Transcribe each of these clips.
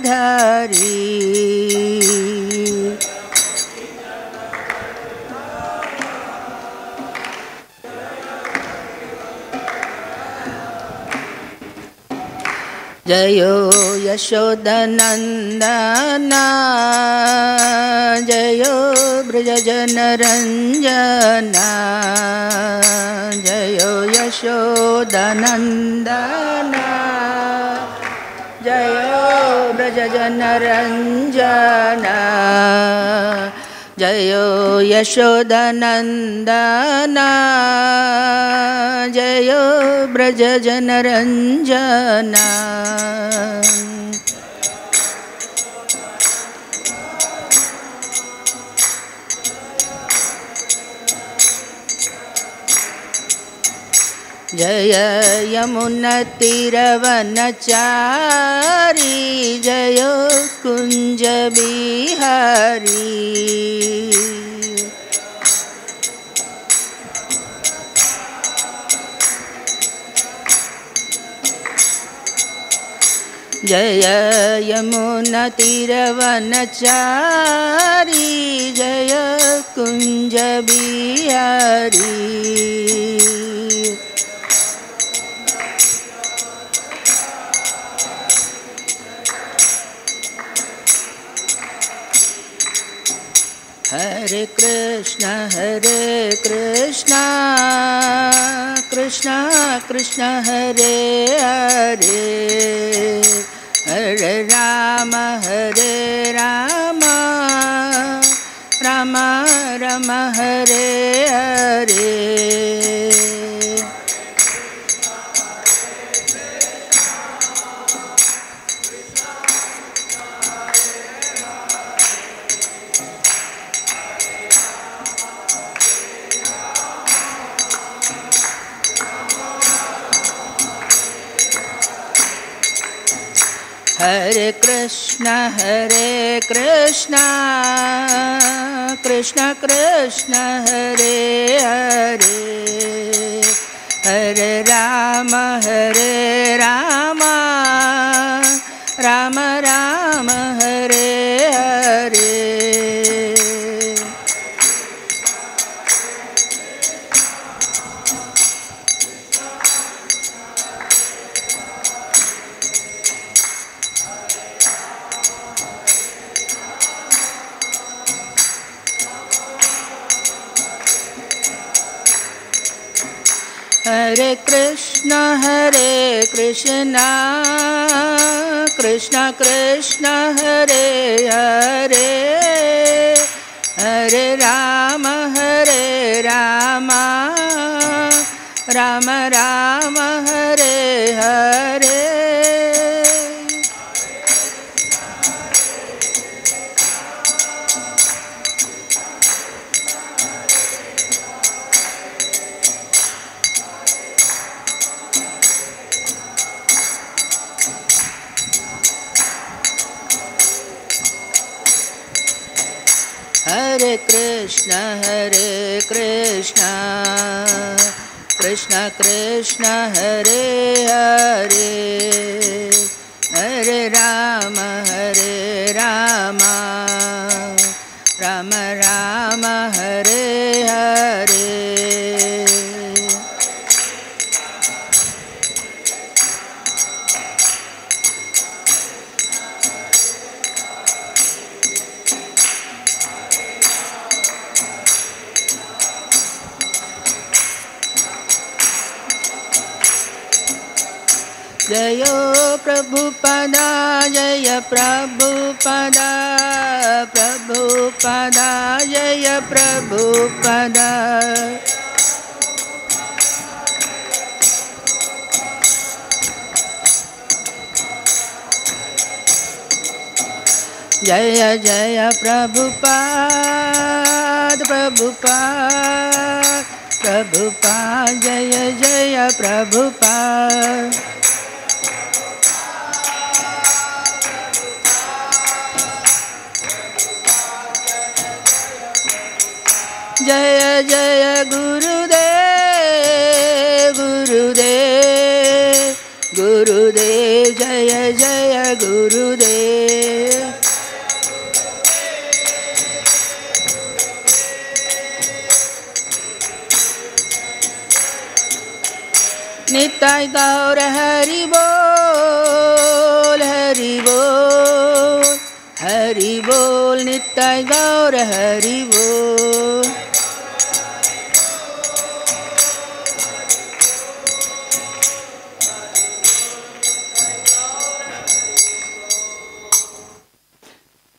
धारी। जयो यशोदनन्दना जयो ब्रजजनरञ्जना जयो यशोदनन्दना जयो ब्रजजनरञ्जना जयो यशोदनन्दना जयो ब्रजजनरञ्जना। जय यमुनतीरवनचारी जय कुंज बिहारी। जय यमुनतीरवनचारी जय कुंज बिहारी। हरे कृष्ण कृष्ण कृष्ण हरे हरे हरे राम राम राम हरे हरे। हरे कृष्ण कृष्ण कृष्ण हरे हरे हरे राम राम राम हरे हरे। हरे कृष्ण कृष्ण कृष्ण हरे हरे हरे राम राम राम हरे हरे। हरे कृष्ण कृष्ण कृष्ण हरे हरे हरे राम राम राम हरे हरे। जय प्रभुपदा जय प्रभुपदा प्रभुपदा जय प्रभुपदा। जय जय प्रभुपाद प्रभुपाद प्रभुपाद जय जय प्रभुपाद। जय जय गुरुदेव गुरुदेव गुरुदेव जय जय गुरुदेव। निताय गौर हरि बोल, हरि बोल, हरि बोल, निताय गौर हरि बोल।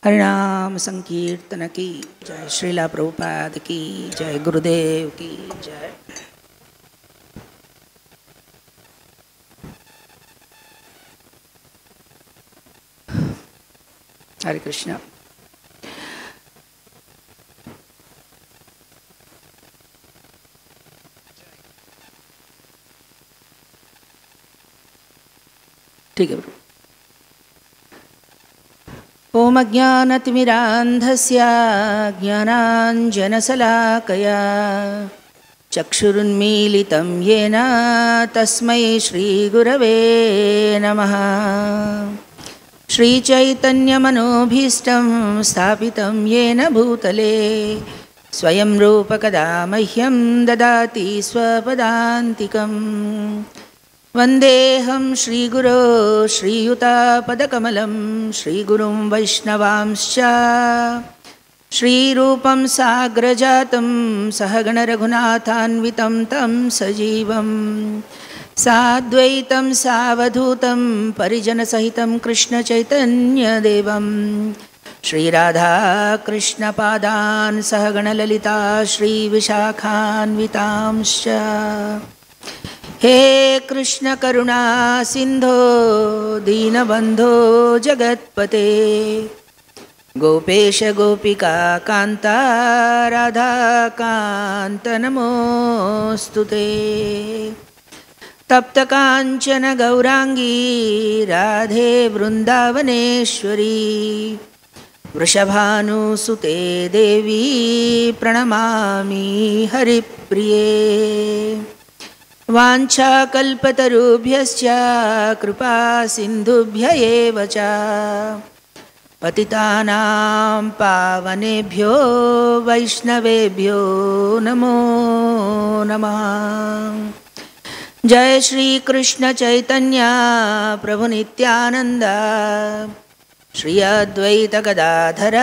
हरिनाम संकीर्तन की जय, श्रीला प्रभुपाद की जय, गुरुदेव की जय। हरे कृष्णा। ठीक है प्रभु। ओम अज्ञानतिमिरान्धस्य ज्ञानाञ्जनशलाकया चक्षुरुन्मीलितं येन तस्मै श्रीगुरवे नमः। श्रीचैतन्यमनोभीष्टं स्थापितं येन भूतले स्वयं रूपकदा मह्यं ददाति स्वपदान्तिकम्। वन्देऽहं श्रीगुरो श्रीयुतापदकमलं श्रीगुरुं वैष्णवांश्च श्रीरूपं साग्रजातं सहगणरघुनाथान्वितं तं सजीवं साद्वैतं सावधूतं परिजनसहितं कृष्णचैतन्यदेवं श्रीराधाकृष्णपादान् सहगणललिता श्रीविशाखान्वितांश्च। हे कृष्ण करुणा सिंधो दीनबंधो जगत्पते गोपेश गोपिका कांता राधा कांत नमोस्तुते। तप्त कांचन गौरांगी राधे वृंदावनेश्वरी वृषभानुसुते देवी प्रणमामि हरिप्रिये। वाञ्छाकल्पतरुभ्यश्च कृपा सिन्धुभ्य एव च पतितानां पावनेभ्यो वैष्णवेभ्यो नमो नमः। जय श्री कृष्ण चैतन्य प्रभु नित्यानंद श्री अद्वैत गदाधर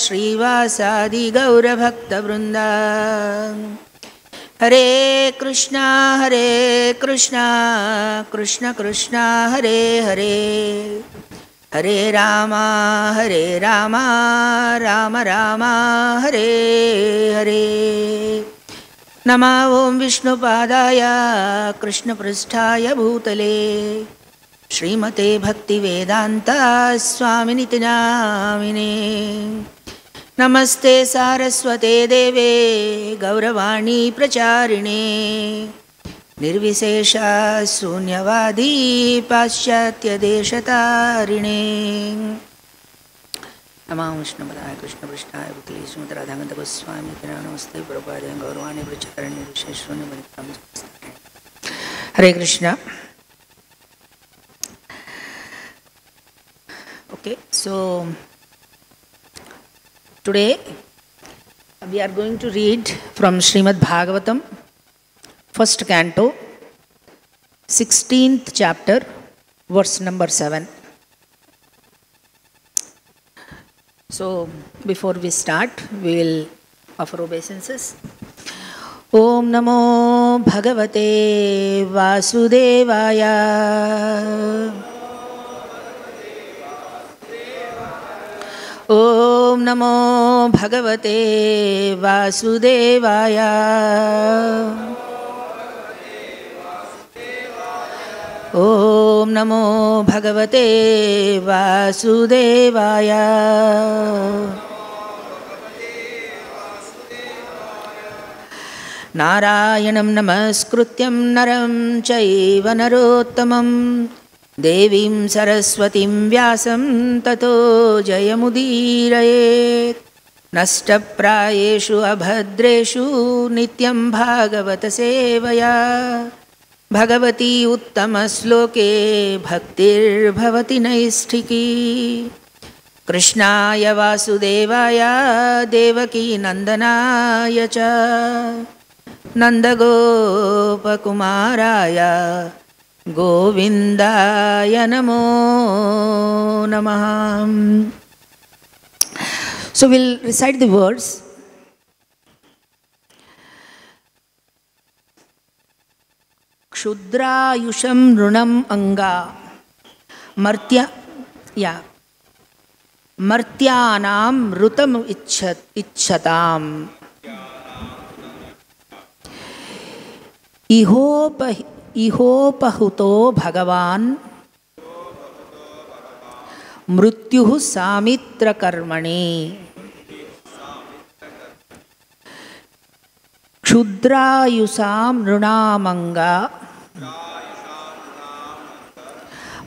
श्रीवासादि गौरभक्तवृंद। हरे कृष्णा कृष्ण कृष्ण हरे हरे, हरे राम राम राम हरे हरे। नमः ओं विष्णुपादाय कृष्णपृष्ठाय भूतले श्रीमते भक्तिवेदांत स्वामिनिति नामिने। नमस्ते सारस्वते देवे गौरवाणी प्रचारिणे निर्विशेष शून्यवादी पाश्चात्य देशतारिणे। नमः विष्णुपदाय कृष्णपृष्ठाय भूतले श्रीमते राधाकान्त गोस्वामी नमस्ते प्रभुपादाय गौरवाणी प्रचारिणे निर्विशेष शून्यवादी। हरे Krishna. Okay, so today we are going to read from Srimad Bhagavatam, first canto, 16th chapter, verse number 7. So before we start, we will offer obeisances. Om Namo Bhagavate Vasudevaya. Om Namo Bhagavate Vasudevaya. Om Namo Bhagavate Vasudevaya. Narayanam namaskrutyam naram chaiva narottamam देवीं सरस्वतीं व्यासं ततो जयमुदीरयेत्। नष्टप्रायेषु अभद्रेषु नित्यं भागवत सेवया भगवती उत्तमश्लोके भक्तिर्भवति नैष्ठिकी। कृष्णाय वासुदेवाय देवकी नन्दनाय च नन्दगोपकुमाराय गोविन्दाय नमो नमः. So we'll recite the words. Kshudrayusham runam anga Martyanam rutam ichchatam Ihopahuto Bhagavan Mrutyuh Samitra Karmani Kshudrayusam runamanga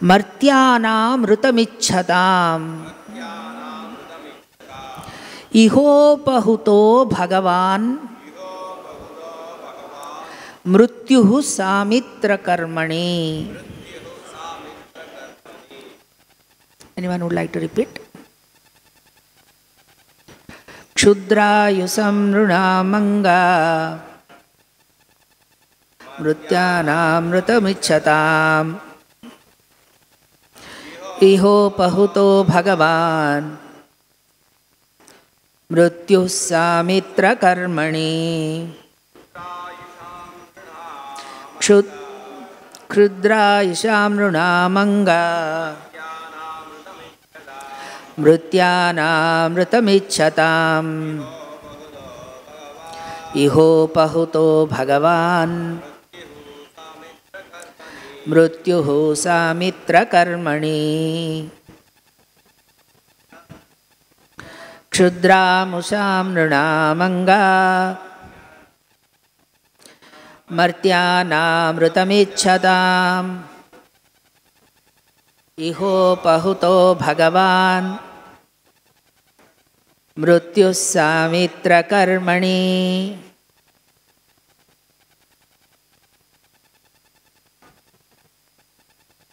Martyanam rutamichchatam Ihopahuto Bhagavan Mrutyuh Samitra Karmani. Anyone would like to repeat? Kshudrayusam runamanga Mrutyanam rutamichchatam Ihopahuto Bhagavan Mrutyuh Samitra Karmani. Kshudrayusham runamanga Mrutyanam rutamichchatam Ihopahuto Bhagavan Mrutyuh Samitra Karmani. Kshudramusham runamanga Martyanam rutamichchatam Ihopahuto Bhagavan Mrutyuh Samitra Karmani.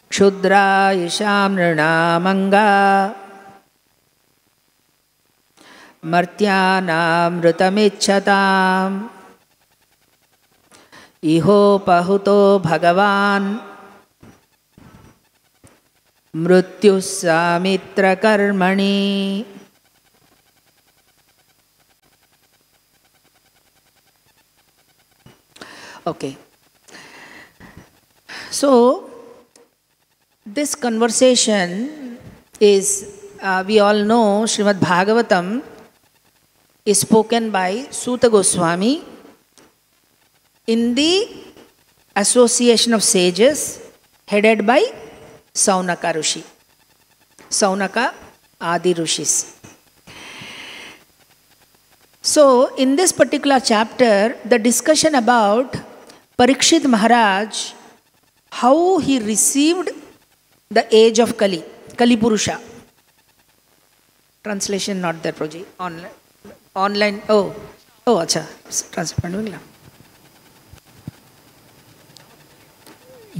Kshudrayusham runamanga Martyanam rutamichchatam Ihopahuto Bhagavan Mrutyuh Samitra Karmani. Okay. So, this conversation is, we all know, Srimad Bhagavatam is spoken by Suta Goswami in the association of sages headed by Saunaka Rishi. Saunaka Adi Rishis. So, in this particular chapter, the discussion about Parikshit Maharaj, how he received the age of Kali, Kali Purusha. Translation not there, Proji. Online. Oh, acha. Translate பண்ணுவீங்களா?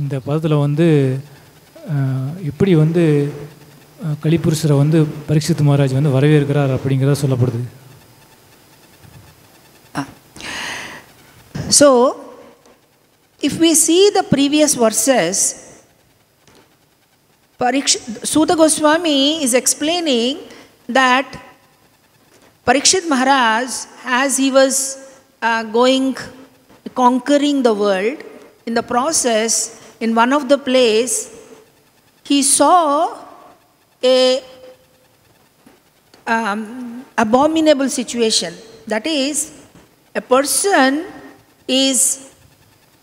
இந்த பதத்தில் வந்து இப்படி வந்து கலிபுருஷரை வந்து பரீட்சித் மகாராஜ் வந்து வரவேற்கிறார் அப்படிங்கிறத சொல்லப்படுது. So, if we see the previous verses, Suta Goswami is explaining that Parikshit Maharaj, as he was conquering the world, in the process, in one of the place, he saw a abominable situation. That is, a person is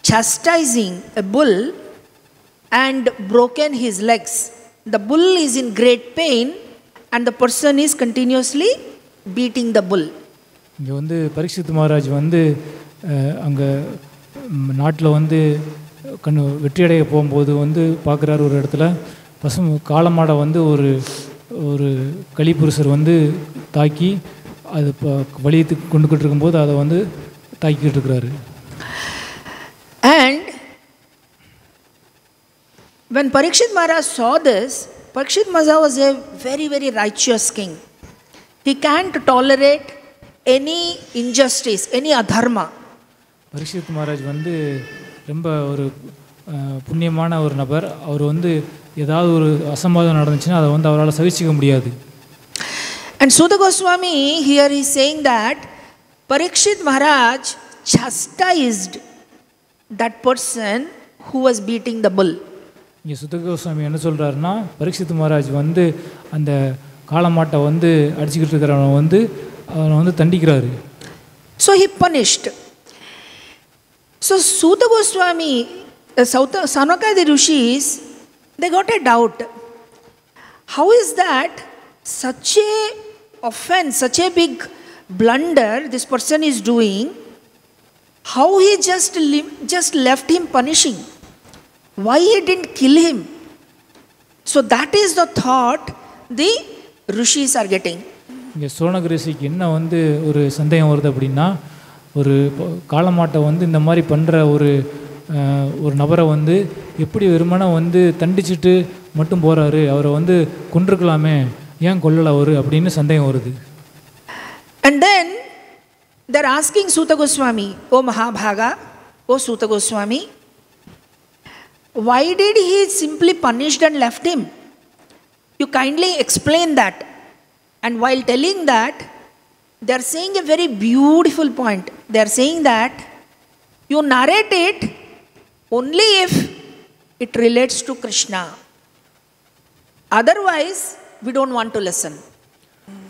chastising a bull and broken his legs. The bull is in great pain and the person is continuously beating the bull. இங்கே வந்து பரீட்சித் மகாராஜ் வந்து அங்கே நாட்டில் வந்து வெற்றியடைய போகும்போது வந்து பார்க்குறாரு ஒரு இடத்துல காளமாடை வந்து ஒரு கலிபுருஷர் வந்து தாக்கி அது வலியத்துக்கு கொண்டுக்கிட்டு இருக்கும்போது அதை வந்து தாக்கிக்கிட்டு இருக்கிறாரு. And when Parikshit Maharaj saw this, Parikshit Maharaj was a very, very righteous king. He can't tolerate any injustice, any adharma. Parikshit Maharaj வந்து ரொம்ப ஒரு புண்ணியமான ஒரு நபர். அவர் வந்து ஏதாவது ஒரு அசம்பாவிதம் நடந்துச்சுன்னா அதை வந்து அவரால் சகிச்சிக்க முடியாது. And Suta Goswami here is saying that Parikshit Maharaj chastised that person who was beating the bull. இங்கே சுத்த கோஸ்வாமி என்ன சொல்கிறாருன்னா, பரீட்சித் மகாராஜ் வந்து அந்த காளமாட்டை வந்து அடிச்சுக்கிட்டு இருக்கிறவனை வந்து அவனை வந்து தண்டிக்கிறாரு. So he punished. So Suta Goswami, Sanakadi Rishis, they got a doubt. How is that such a offense, such a big blunder this person is doing? How he just left him punishing? Why he didn't kill him? So that is the thought the rishis are getting. இங்கே சோனக ரிஷிக்கு என்ன வந்து ஒரு சந்தேகம் வருது அப்படின்னா, ஒரு காளமாட்டை வந்து இந்த மாதிரி பண்ணுற ஒரு நபரை வந்து எப்படி வெறுமனே வந்து தண்டிச்சுட்டு மட்டும் போகிறாரு, அவரை வந்து கொன்றுக்கலாமே, ஏன் கொல்லலை அவர் அப்படின்னு சந்தேகம் வருது. And then they are asking Suta Goswami, O Mahabhaga, O Suta Goswami, why did he simply punished and left him? You kindly explain that. And while telling that, they are saying a very beautiful point. They are saying that you narrate it only if it relates to Krishna. Otherwise, we don't want to listen.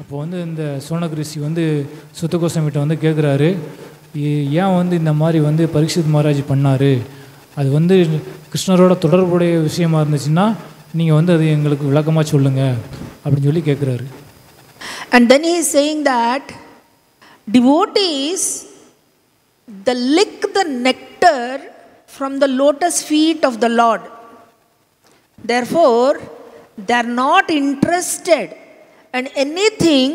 அப்போ வந்து இந்த சோனக ரிஷி வந்து சுத்த கோஸ்வாமிகிட்ட வந்து கேட்குறாரு, ஏன் வந்து இந்த மாதிரி வந்து பரீட்சித் மகாராஜ் பண்ணார், அது வந்து கிருஷ்ணரோட தொடர்புடைய விஷயமா இருந்துச்சுன்னா நீங்கள் வந்து அது எங்களுக்கு விளக்கமாக சொல்லுங்கள் அப்படின்னு சொல்லி கேட்குறாரு. And then he is saying that devotees, they lick the nectar from the lotus feet of the Lord. Therefore, they are not interested in anything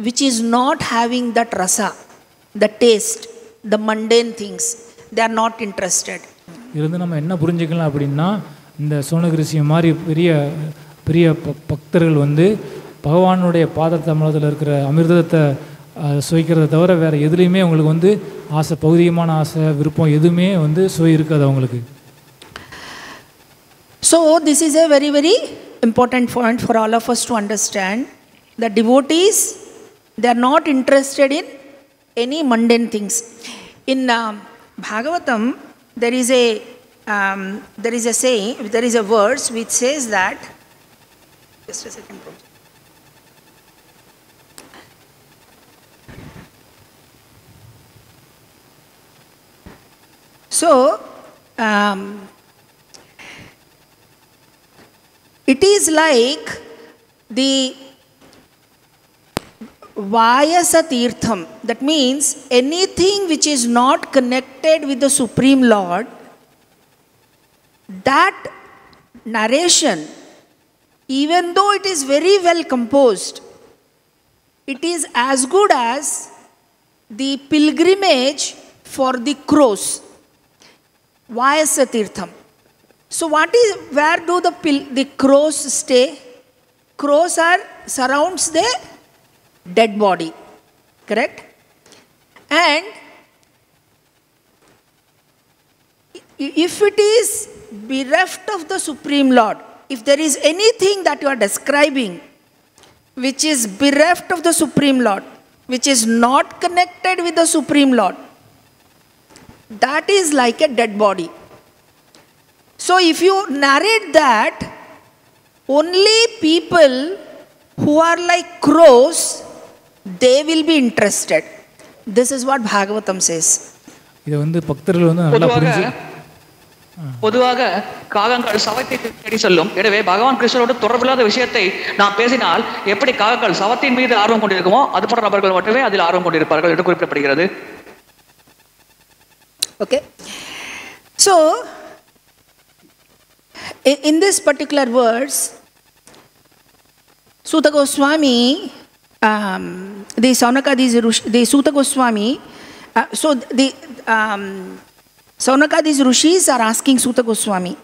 which is not having that rasa, the taste, the mundane things. They are not interested. இருந்து நம்ம என்ன புரிஞ்சுக்கலாம் அப்படின்னா, இந்த சோனக ரிஷி மாதிரி பெரிய பெரிய பக்தர்கள் வந்து பகவானுடைய பாத தமிழத்தில் இருக்கிற அமிர்தத்தை சுவைக்கிறத தவிர வேறு எதுலேயுமே அவங்களுக்கு வந்து ஆசை, பௌதிகமான ஆசை, விருப்பம் எதுவுமே வந்து சுவை இருக்காது அவங்களுக்கு. So this is a very, very important point for all of us to understand. The devotees, they are not interested in any mundane things. In Bhagavatam, there is a saying, there is a verse which says that, just a second. So, it is like the Vayasa Tirtham. That means anything which is not connected with the Supreme Lord, that narration, even though it is very well composed, it is as good as the pilgrimage for the crows. Vayasa Tirtham. So where do the crows stay? Crows surrounds the dead body, correct? And if it is bereft of the Supreme Lord, if there is anything that you are describing which is bereft of the Supreme Lord, which is not connected with the Supreme Lord, that is like a dead body. So if you narrate that, only people who are like crows, they will be interested. This is what Bhagavatam says. இதை வந்து பக்தர்கள் வந்து நல்லா புரிஞ்சு, பொதுவாக காகங்கள் சவத்தை தேடி சொல்லும். எனவே பகவான் கிருஷ்ணரோடு தொடர்பில்லாத விஷயத்தை நாம் பேசினால் எப்படி காகங்கள் சவத்தின் மீது ஆர்வம் கொண்டிருக்குமோ அது போன்ற நபர்கள் மட்டுமே அதில் ஆர்வம் கொண்டிருப்பார்கள் என்று குறிப்பிடப்படுகிறது. Okay. So, in this particular verse, Suta Goswami, the Suta Goswami, so the Saunakadi's rishis are asking Suta Goswami.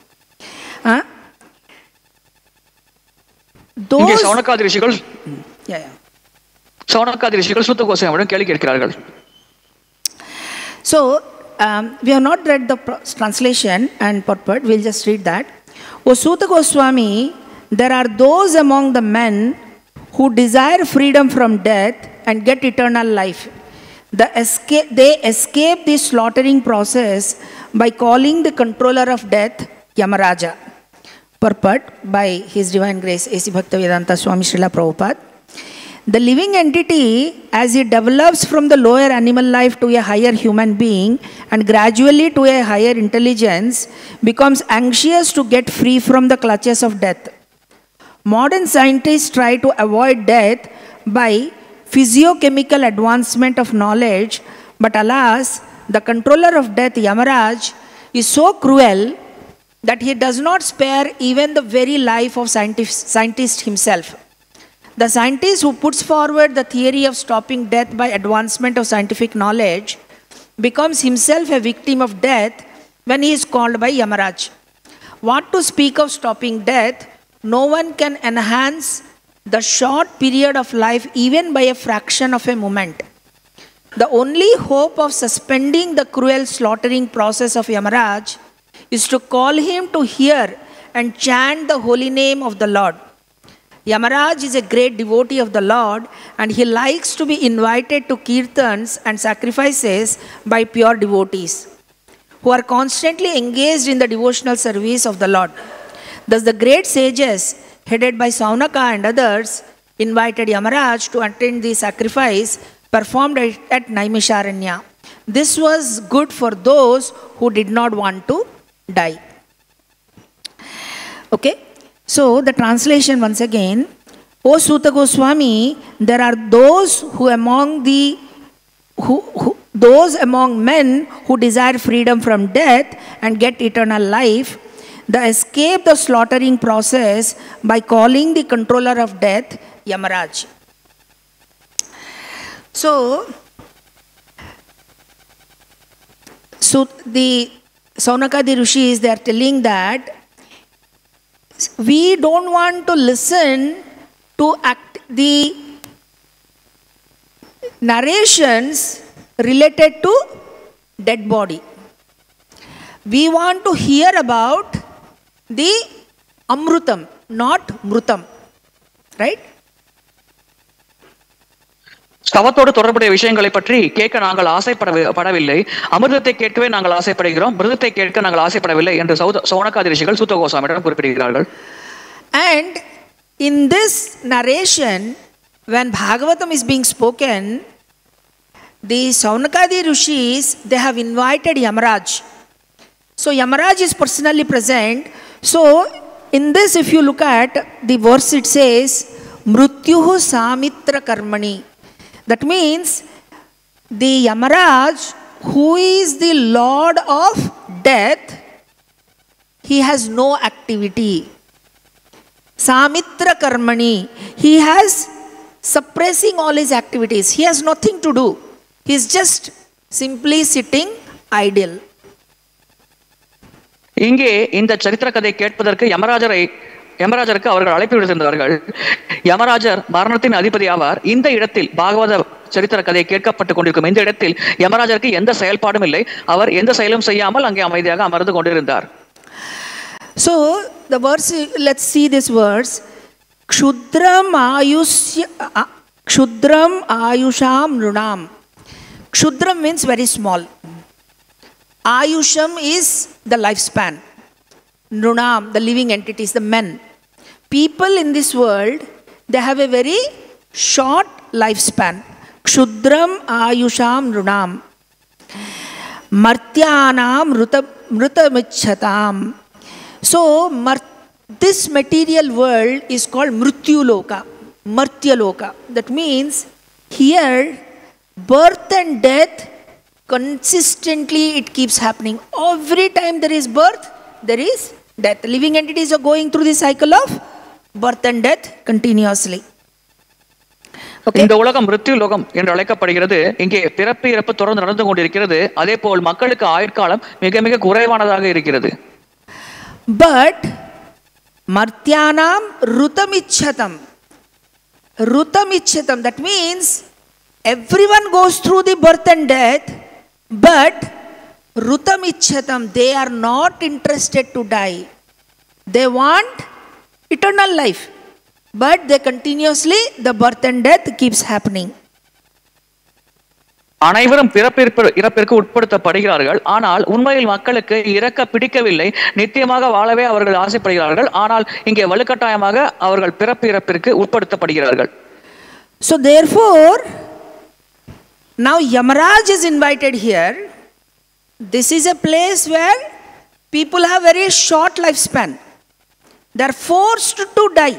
இங்கே சௌனகாதி ரிஷிகள் சௌனகாதி ரிஷிகள் சுத்த கோஸ்வாமியிடம் கேள்வி கேட்கிறார்கள். So we have not read the translation and purport, we'll just read that. O Suta Goswami, there are those among the men who desire freedom from death and get eternal life. They escape the slaughtering process by calling the controller of death Yamaraja. Purport by His Divine Grace A.C. Bhaktivedanta Swami Srila Prabhupada. The living entity, as it develops from the lower animal life to a higher human being and gradually to a higher intelligence, becomes anxious to get free from the clutches of death. Modern scientists try to avoid death by physiochemical advancement of knowledge, but alas, the controller of death, Yamaraj, is so cruel that he does not spare even the very life of scientist himself. The scientist who puts forward the theory of stopping death by advancement of scientific knowledge becomes himself a victim of death when he is called by Yamaraj. What to speak of stopping death? No one can enhance the short period of life even by a fraction of a moment. The only hope of suspending the cruel slaughtering process of Yamaraj is to call him to hear and chant the holy name of the Lord. Yamaraj is a great devotee of the Lord, and he likes to be invited to kirtans and sacrifices by pure devotees who are constantly engaged in the devotional service of the Lord. Thus the great sages, headed by Saunaka and others, invited Yamaraj to attend the sacrifice performed at Naimisharanya. This was good for those who did not want to die. Okay, so the translation once again. O Suta Goswami, there are those among men who desire freedom from death and get eternal life. They escape the slaughtering process by calling the controller of death Yamaraj. So the Saunakadi Rishis, they are telling that we don't want to listen to the narrations related to dead body. We want to hear about the Amrutam, not Mrutam. Right? ஸ்தவத்தோடு தொடர்புடைய விஷயங்களை பற்றி கேட்க நாங்கள் ஆசைப்படவில்லை. அமிர்தத்தை கேட்கவே நாங்கள் ஆசைப்படுகிறோம், மிருதத்தை கேட்க நாங்கள் ஆசைப்படவில்லை என்று சௌனகாதி ரிஷிகள் சூத்த கோஸ்வாமியிடம் குறிப்பிடுகிறார்கள். And in this narration, when Bhagavatam is being spoken, the Saunakadi Rishis, they have invited Yamaraj. So Yamaraj is personally present. So in this, if you look at the verse, it says, Mrutyuhu Samitra Karmani. That means the Yamaraj, who is the Lord of death, he has no activity. Samitra Karmani. He has suppressing all his activities. He has nothing to do. He is just simply sitting idle. இங்கே இந்த சரித்திர கதை கேட்பதற்கு யமராஜருக்கு அவர்கள் அழைப்பு விடுத்திருந்தார்கள். யமராஜர் மரணத்தின் அதிபதி ஆவார். இந்த இடத்தில் பாகவத சரித்திர கதை கேட்கப்பட்டு கொண்டிருக்கும் இந்த இடத்தில் யமராஜருக்கு எந்த செயல்பாடும் இல்லை. அவர் எந்த செயலும் செய்யாமல் அங்கே அமைதியாக அமர்ந்து கொண்டிருந்தார். So the verse, let's see this verse. Kshudram ayusham nunam. Kshudram means very small. Ayusham is the lifespan. Nunam, the living entities, the men. People in this world, they have a very short lifespan. Kshudram ayusham nunam. Martyanam mrutamichhatam. So, this material world is called Mrityuloka, Martyaloka. That means here, birth and death, consistently it keeps happening. Every time there is birth, there is death. Living entities are going through the cycle of birth and death continuously. இந்த உலகம் மிருத்யு லோகம் என்று அழைக்கப்படுகிறது. இங்கே பிறப்பு இறப்பு தொடர்ந்து நடந்து கொண்டிருக்கிறது. அதே போல் மக்களுக்கு ஆயுட்காலம் மிக மிக குறைவானதாக இருக்கிறது. But Martyanam Rutamichhatam. Rutamichhatam, that means everyone goes through the birth and death, but Rutam ichchatam, they are not interested to die. They want eternal life. But they continuously, the birth and death keeps happening. அனைவரும் இறப்பிற்கு உட்படுத்தப்படுகிறார்கள். ஆனால் உண்மையில் மக்களுக்கு இறக்க பிடிக்கவில்லை. நித்தியமாக வாழவே அவர்கள் ஆசைப்படுகிறார்கள். ஆனால் இங்கே வலுக்கட்டாயமாக அவர்கள் இறப்பிற்கு உட்படுத்தப்படுகிறார்கள். So therefore, now Yamaraj is invited here. This is a place where people have very short lifespan. They are forced to die.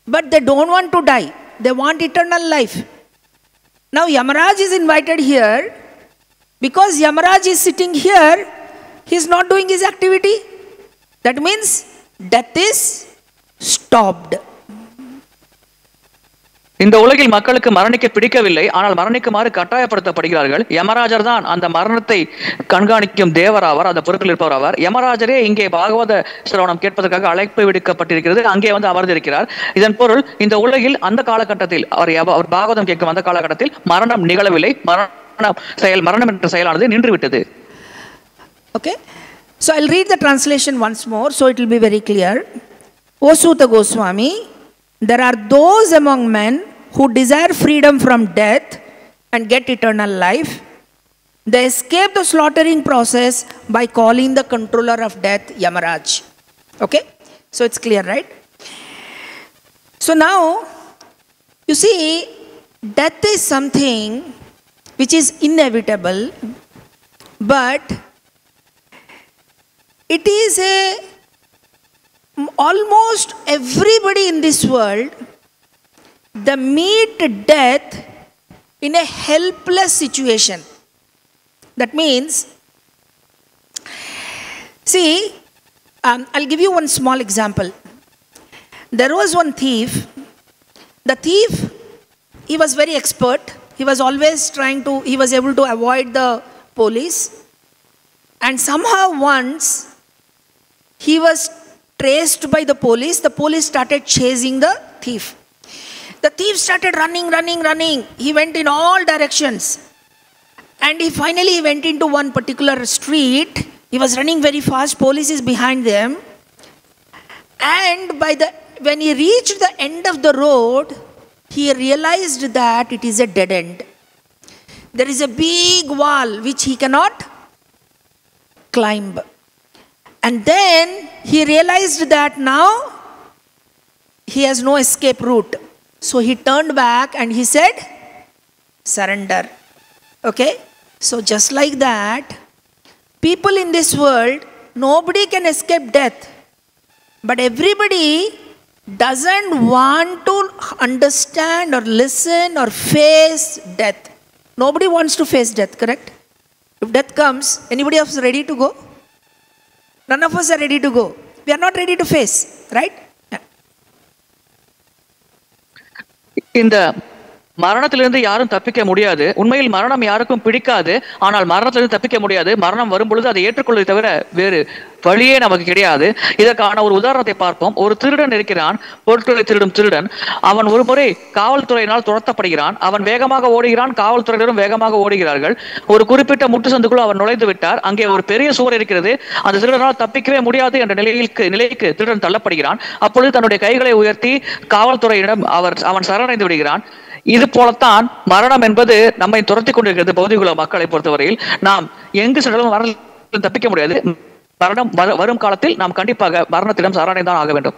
But they don't want to die. They want eternal life. Now Yamaraj is invited here. Because Yamaraj is sitting here, he is not doing his activity. That means death is stopped. இந்த உலகில் மக்களுக்கு மரணிக்க பிடிக்கவில்லை. ஆனால் மரணிக்குமாறு கட்டாயப்படுத்தப்படுகிறார்கள். யமராஜர் தான் அந்த மரணத்தை கண்காணிக்கும் தேவராவார், அந்த பொறுப்பில் இருப்பவர் ஆவார். யமராஜரே இங்கே பாகவத சிரவணம் கேட்பதற்காக அழைப்பு விடுக்கப்பட்டிருக்கிறது. அங்கே வந்து அமர்ந்திருக்கிறார். இதன் பொருள் இந்த உலகில் அந்த காலகட்டத்தில் அவர் பாகவதம் கேட்கும் அந்த காலகட்டத்தில் மரணம் நிகழவில்லை. மரணம் என்ற செயலானது நின்றுவிட்டது. Okay, so I'll read the translation once more so it will be very clear. O Suta Goswami, there are those among men who desire freedom from death and get eternal life. They escape the slaughtering process by calling the controller of death Yamaraj. Okay, so it's clear, right? So now you see, death is something which is inevitable, but it is almost everybody in this world, they meet death in a helpless situation. That means, see, I'll give you one small example. There was one thief. The thief, he was very expert. He was always he was able to avoid the police. And somehow once, he was traced by the police started chasing the thief. The thief started running. He went in all directions. And he finally went into one particular street. He was running very fast. Police is behind them. And when he reached the end of the road, he realized that it is a dead end. There is a big wall which he cannot climb. And then he realized that now he has no escape route. So he turned back and he said, surrender. Okay? So just like that, people in this world, nobody can escape death. But everybody doesn't want to understand or listen or face death. Nobody wants to face death, correct? If death comes, anybody else ready to go? None of us are ready to go. We are not ready to face, right? Yeah. இந்த மரணத்திலிருந்து யாரும் தப்பிக்க முடியாது. உண்மையில் மரணம் யாருக்கும் பிடிக்காது. ஆனால் மரணத்திலிருந்து தப்பிக்க முடியாது. மரணம் வரும் பொழுது அதை ஏற்றுக்கொள்வதை தவிர வேறு வழியே நமக்கு கிடையாது. இதற்கான ஒரு உதாரணத்தை பார்ப்போம். ஒரு திருடன் இருக்கிறான், பொருட்களை திருடும் திருடன். அவன் ஒரு முறை காவல்துறையினால் துரத்தப்படுகிறான். அவன் வேகமாக ஓடுகிறான், காவல்துறையினரும் வேகமாக ஓடுகிறார்கள். ஒரு குறிப்பிட்ட முட்டு சந்துக்குள் அவன் நுழைந்து விட்டார். அங்கே ஒரு பெரிய சுவர் இருக்கிறது. அந்த திருடனால் தப்பிக்கவே முடியாது என்ற நிலைக்கு திருடன் தள்ளப்படுகிறான். அப்பொழுது தன்னுடைய கைகளை உயர்த்தி காவல்துறையிடம் அவன் சரணடைந்து விடுகிறான். இது போலத்தான் மரணம் என்பது நம்மை துரத்தி கொண்டிருக்கிறது. பௌதிக மக்களை பொறுத்தவரையில் நாம் எங்கு சென்றாலும் மரணத்தில் தப்பிக்க முடியாது. மரணம் வரும் காலத்தில் நாம் கண்டிப்பாக மரணத்திடம் சரணடைந்தான் ஆக வேண்டும்.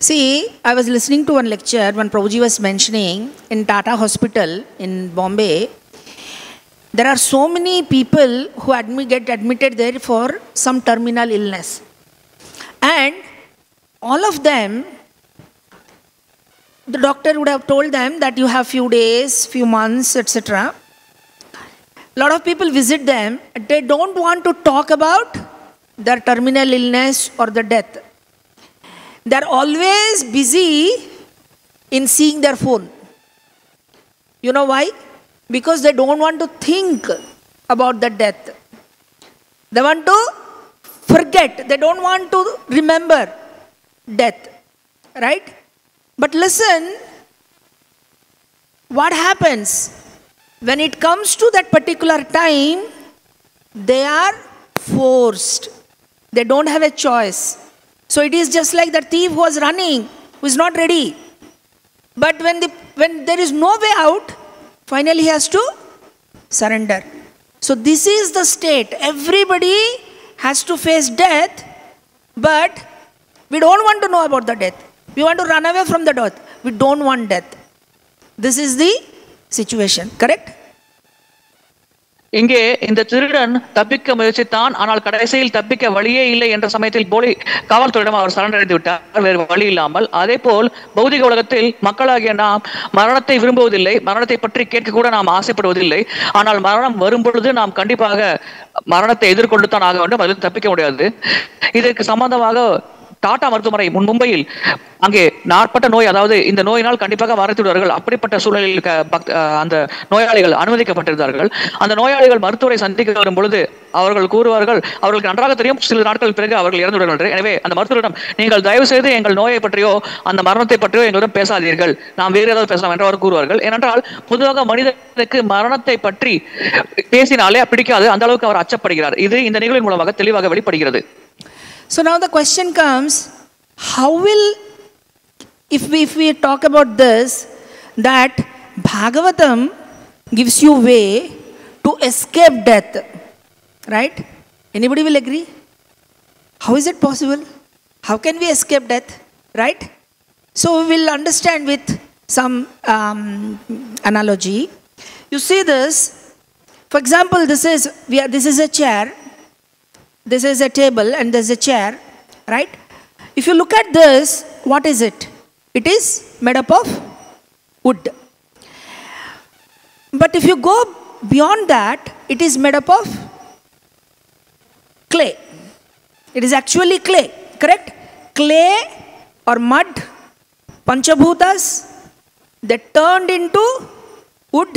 See, I was listening to one lecture when Prabhuji was mentioning in Tata Hospital in Bombay, there are so many people who get admitted there for some terminal illness. And all of them, the doctor would have told them that you have few days, few months, etc. A lot of people visit them. They don't want to talk about their terminal illness or the death. They are always busy in seeing their phone. You know why? Because they don't want to think about the death. They want to forget. They don't want to remember death. Right? But listen, what happens when it comes to that particular time, they are forced. They don't have a choice. So it is just like the thief who was running, who is not ready. But when there is no way out, finally he has to surrender. So this is the state. Everybody has to face death, but we don't want to know about the death. We want to run away from the death. We don't want death. This is the situation, correct? இங்கே இந்த திருடன் தப்பிக்க முயற்சித்தான், ஆனால் கடைசியில் தப்பிக்க வழியே இல்லை என்ற சமயத்தில் காவல்துறையிடம் அவர் சரணடைந்து விட்டார், வேறு வழி இல்லாமல். அதே போல் பௌதிக உலகத்தில் மக்களாகிய நாம் மரணத்தை விரும்புவதில்லை, மரணத்தை பற்றி கேட்க கூட நாம் ஆசைப்படுவதில்லை. ஆனால் மரணம் வரும் பொழுது நாம் கண்டிப்பாக மரணத்தை எதிர்கொண்டுத்தான் ஆக வேண்டும், அதில் தப்பிக்க முடியாது. இதற்கு சம்பந்தமாக டாடா மருத்துவமனை மும்பையில் அங்கே நாட்பட்ட நோய், அதாவது இந்த நோயினால் கண்டிப்பாக மறைத்துவிடுவார்கள், அப்படிப்பட்ட சூழலில் அந்த நோயாளிகள் அனுமதிக்கப்பட்டிருந்தார்கள். அந்த நோயாளிகள் மருத்துவரை சந்திக்க வரும் பொழுது அவர்கள் கூறுவார்கள், அவர்களுக்கு நன்றாக தெரியும் சில நாட்கள் பிறகு அவர்கள் இறந்து விடுவார்கள். எனவே அந்த மருத்துவரிடம், நீங்கள் தயவு செய்து எங்கள் நோயை பற்றியோ அந்த மரணத்தை பற்றியோ எங்களிடம் பேசாதீர்கள், நாம் வேறு ஏதாவது பேசலாம் என்று அவர் கூறுவார்கள். ஏனென்றால் பொதுவாக மனிதனுக்கு மரணத்தை பற்றி பேசினாலே பிடிக்காது, அந்த அளவுக்கு அவர் அச்சப்படுகிறார். இது இந்த நிகழ்வின் மூலமாக தெளிவாக வெளிப்படுகிறது. So now the question comes, how will, if we talk about this, that Bhagavatam gives you way to escape death, right? Anybody will agree? How is it possible? How can we escape death, right? So we will understand with some analogy. You see this, for example, this is a chair. This is a table and there is a chair, right? If you look at this, what is it? It is made up of wood. But if you go beyond that, it is made up of clay. It is actually clay, correct? Clay or mud, Panchabhutas, they turned into wood.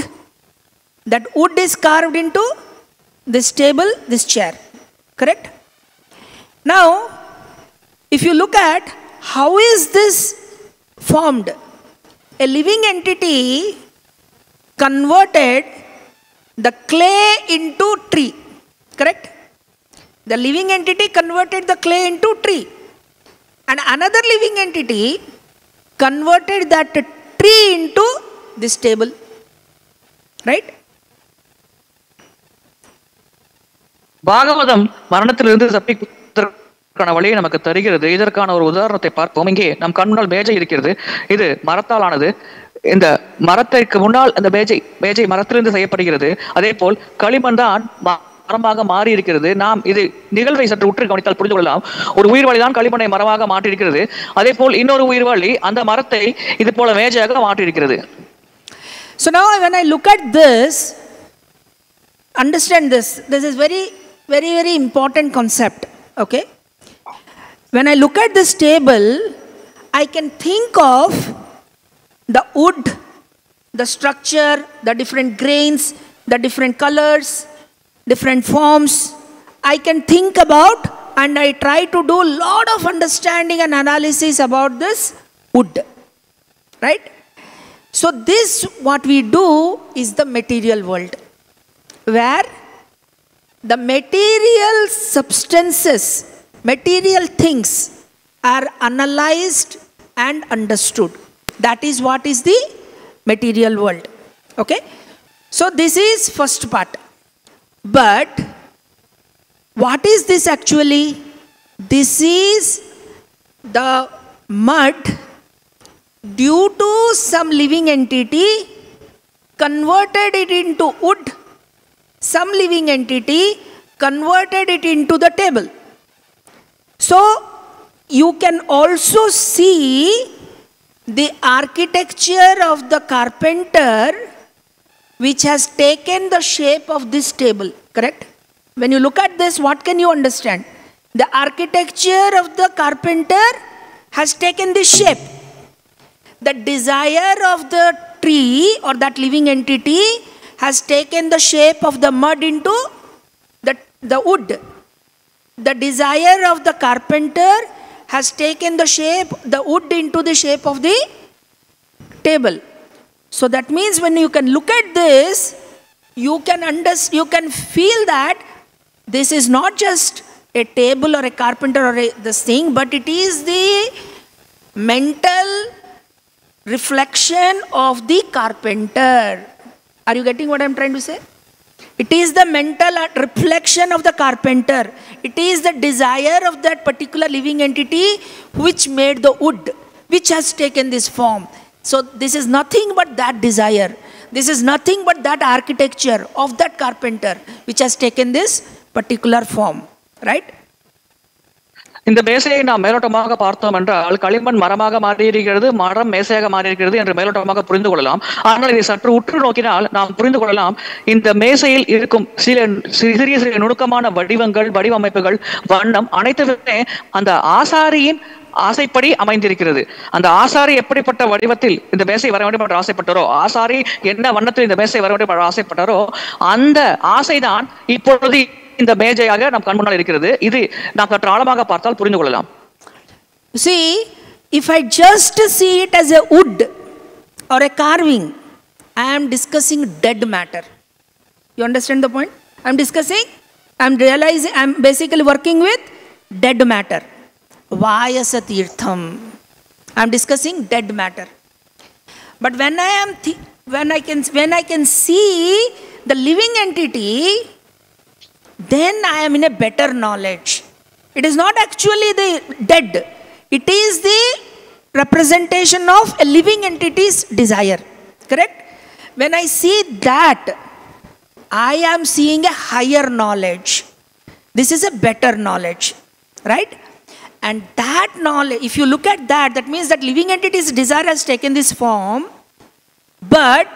That wood is carved into this table, this chair. Correct? Now, if you look at how is this formed, a living entity converted the clay into tree. Correct? The living entity converted the clay into tree. And another living entity converted that tree into this table. Right? Bhagavatam மரணத்திலிருந்து தப்பிப்பதற்கான வழியை நமக்கு தருகிறது. இதற்கான ஒரு உதாரணத்தை பார்ப்போம். இங்கே நம் கண்முன்னால் மேஜை இருக்கிறது. இது மரத்தால் ஆனது. இந்த மரத்திற்கு முன்னால் அந்த மேஜை மரத்திலிருந்து செய்யப்படுகிறது. அதே போல் களிமண் தான் மரமாக மாறி இருக்கிறது. நாம் இது நிகழ்வை சற்று உற்று கவனித்தால் புரிந்து கொள்ளலாம். ஒரு உயிர்வாளி தான் களிமண்ணை மரமாக மாற்றியிருக்கிறது. அதே போல் இன்னொரு உயிர்வாளி அந்த மரத்தை இது போல மேஜையாக மாற்றியிருக்கிறது. So now when I look at this, understand this. This is very, very, very important concept. Okay? When I look at this table, I can think of the wood, the structure, the different grains, the different colors, different forms. I can think about and I try to do a lot of understanding and analysis about this wood. Right? So this, what we do is the material world, where the material substances, material things are analyzed and understood. That is what is the material world. Okay? So this is first part. But what is this actually? This is the mud due to some living entity converted it into wood. Some living entity converted it into the table. So you can also see the architecture of the carpenter which has taken the shape of this table. Correct? When you look at this, what can you understand? The architecture of the carpenter has taken this shape. The desire of the tree or that living entity has taken the shape of the mud into the wood. The desire of the carpenter has taken the wood into the shape of the table. So that means when you can look at this, you can feel that this is not just a table or a carpenter or this thing, but it is the mental reflection of the carpenter. Are you getting what I'm trying to say? It is the mental reflection of the carpenter. It is the desire of that particular living entity which made the wood, which has taken this form. So this is nothing but that desire. This is nothing but that architecture of that carpenter which has taken this particular form. Right? இந்த மேசையை நாம் மேலோட்டமாக பார்த்தோம் என்றால் களிமண் மரமாக மாறியிருக்கிறது, மரம் மேசையாக மாறியிருக்கிறது என்று மேலோட்டமாக புரிந்து கொள்ளலாம். ஆனால் இதை சற்று உற்று நோக்கினால் நாம் புரிந்து கொள்ளலாம், இந்த மேசையில் இருக்கும் சிறிய சிறிய நுணுக்கமான வடிவங்கள், வடிவமைப்புகள், வண்ணம் அனைத்துமே அந்த ஆசாரியின் ஆசைப்படி அமைந்திருக்கிறது. அந்த ஆசாரி எப்படிப்பட்ட வடிவத்தில் இந்த மேசை வர வேண்டும் என்று ஆசைப்பட்டாரோ, ஆசாரி என்ன வண்ணத்தில் இந்த மேசை வர வேண்டும் என்று ஆசைப்பட்டாரோ, அந்த ஆசைதான் இப்பொழுது இந்த மேஜையாக நம் கண் முன்னால் இருக்கிறது. இது நாம் சற்று ஆழமாக பார்த்தால் புரிந்து கொள்ளலாம். See, if I just see it as a wood or a carving, I am discussing dead matter. You understand the point? I am realizing, I am basically working with dead matter. Vayasa tirtham. I am discussing dead matter. But when I can see the living entity, then I am in a better knowledge. It is not actually the dead. It is the representation of a living entity's desire. Correct? When I see that, I am seeing a higher knowledge. This is a better knowledge. Right? And that knowledge, if you look at that, that means that living entity's desire has taken this form, but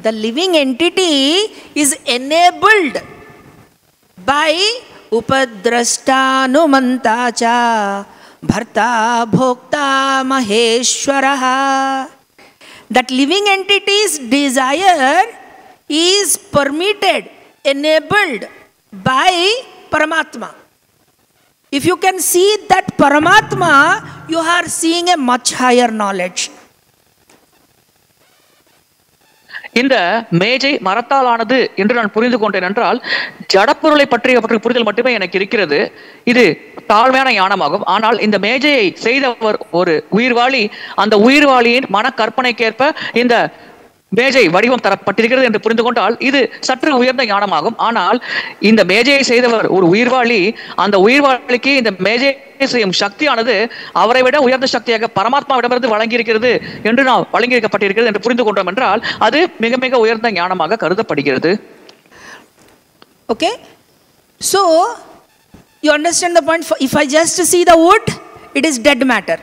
the living entity is enabled by upadrashtanumanta cha bharta bhokta maheshwaraha. That living entity's desire is permitted, enabled by Paramatma. If you can see that Paramatma, you are seeing a much higher knowledge. இந்த மேஜை மரத்தால் ஆனது என்று நான் புரிந்து கொண்டேன் என்றால், ஜடப்பொருளை பற்றிய புரிதல் மட்டுமே எனக்கு இருக்கிறது. இது தாழ்மையான ஞானமாகும். ஆனால் இந்த மேஜையை செய்தவர் ஒரு உயிர்வாளி. அந்த உயிர்வாளியின் மன கற்பனைக்கேற்ப இந்த மேஜை வடிவம் தரப்பட்டிருக்கிறது என்று புரிந்து கொண்டால் இது சற்று உயர்ந்த ஞானமாகும். ஆனால் இந்த மேஜையை செய்தவர் ஒரு உயிர்வாளி. அந்த உயிர்வாளிக்கு இந்த மேஜையை செய்யும் சக்தியானது அவரை விட உயர்ந்த சக்தியாக பரமாத்மாவிடமிருந்து வழங்கியிருக்கிறது என்று நாம் வழங்கியிருக்கப்பட்டிருக்கிறது என்று புரிந்து கொண்டோம் என்றால் அது மிக மிக உயர்ந்த ஞானமாக கருதப்படுகிறது. Okay, so you understand the point. If I just see the wood, it is dead matter.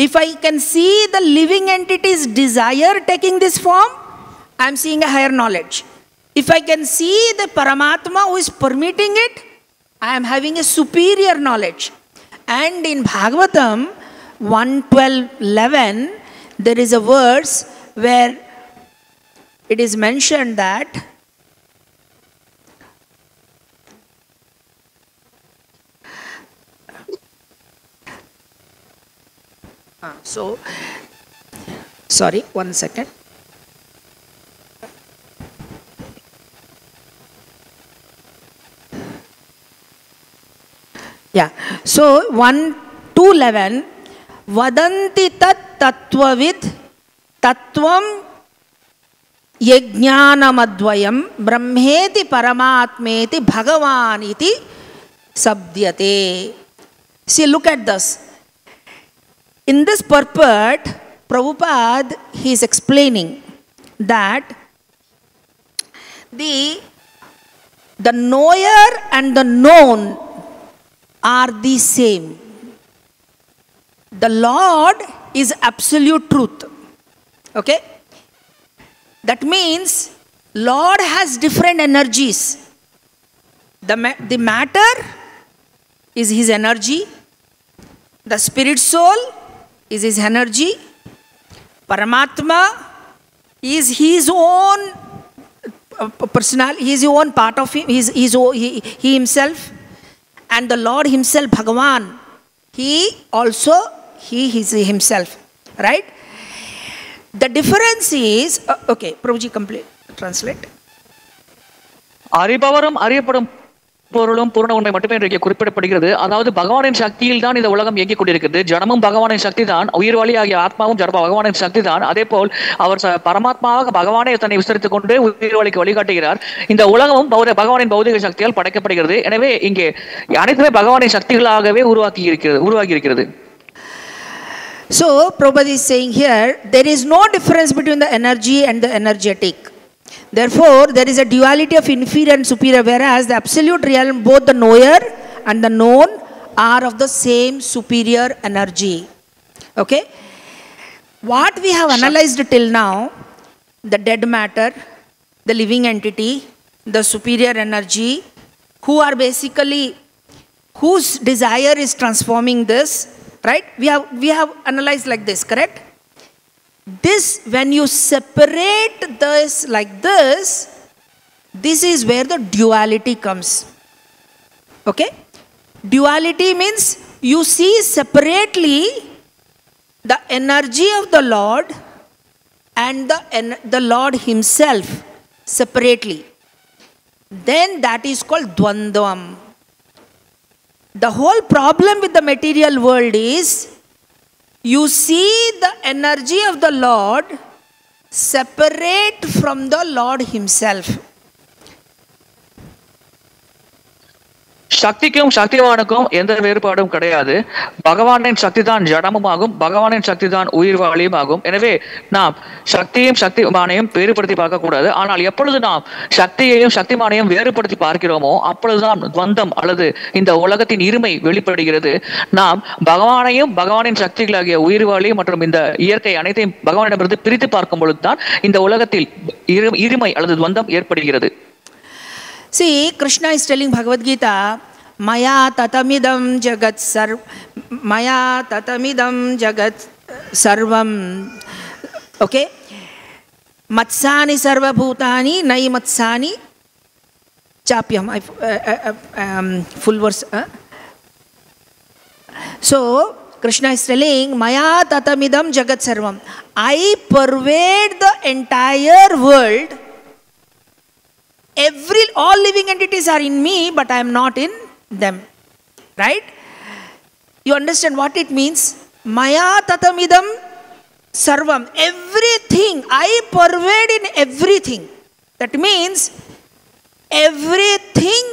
If I can see the living entity's desire taking this form, I am seeing a higher knowledge. If I can see the Paramatma who is permitting it, I am having a superior knowledge. And in Bhagavatam 1:12-11, there is a verse where it is mentioned that sorry, 1 second. Yeah, so 1:11, vadanti tat tattvavid tattvam yajnanamadvayam brahmeti paramatmeti bhagavan iti sabdyate. See, look at this. In this purport, Prabhupada, he is explaining that the knower and the known are the same. The Lord is absolute truth. Okay? That means Lord has different energies. The matter is his energy. The spirit soul is his energy. Paramatma is his own personality, he is his own part of him, he himself. And the Lord himself, Bhagavan, he is himself. Right? The difference is, okay, Prabhuji, translate. அறிபவரும் அறியப்படும் பொருளும் பூர்ண உண்மை மட்டுமே இன்றைக்கு குறிப்பிடப்படுகிறது. அதாவது பகவானின் சக்தியில் தான் இந்த உலகம் இயங்கிக் கொண்டிருக்கிறது. ஜனமும் பகவானின் சக்தி தான், உயிர் வழி ஆகிய ஆத்மாவும் பகவானின் சக்தி தான். அதே போல் அவர் பரமாத்மாவாக பகவானே தன்னை விஸ்தரித்துக் கொண்டு உயிர் வழிக்கு வழிகாட்டுகிறார். இந்த உலகமும் பகவானின் பௌதிக சக்தியால் படைக்கப்படுகிறது. எனவே இங்கே அனைத்துமே பகவானின் சக்திகளாகவே உருவாகி இருக்கிறது. So Prabhupada is saying here, there is no difference between the energy and the energetic. Therefore, there is a duality of inferior and superior, whereas the absolute realm, both the knower and the known are of the same superior energy. Okay? What we have analyzed till now, the dead matter, the living entity, the superior energy, who are basically, whose desire is transforming this, right? We have analyzed like this, correct? This, when you separate this like this is where the duality comes. Okay? Duality means you see separately the energy of the Lord and the Lord himself separately. Then that is called dvandvam. The whole problem with the material world is, you see the energy of the Lord separate from the Lord himself. சக்திக்கும் சக்திவானுக்கும் எந்த வேறுபாடும் கிடையாது. பகவானின் சக்தி தான் ஜடமுமாகும், பகவானின் சக்தி தான் உயிர் வாழியுமாகும். எனவே நாம் சக்தியையும் சக்திமானையும் வேறுபடுத்தி பார்க்க கூடாது. ஆனால் எப்பொழுது நாம் சக்தியையும் சக்திமானையும் வேறுபடுத்தி பார்க்கிறோமோ அப்பொழுதுதான் துவந்தம் அல்லது இந்த உலகத்தின் இருமை வெளிப்படுகிறது. நாம் பகவானையும் பகவானின் சக்திகளாகிய உயிர் வாழி மற்றும் இந்த இயற்கை அனைத்தையும் பகவானிடமிருந்து பிரித்து பார்க்கும் பொழுதுதான் இந்த உலகத்தில் இருமை அல்லது துவந்தம் ஏற்படுகிறது. See, Krishna is telling Bhagavad Gita, Maya tatamidam jagat sarvam. Okay? Matsani sarva bhutani nai matsani chapyam. Full verse. So, Krishna is telling, Maya tatamidam jagat sarvam. I pervade the entire world. All living entities are in me, but I am not in them. Right? You understand what it means? Maya tatamidam sarvam. Everything. I pervade in everything. That means everything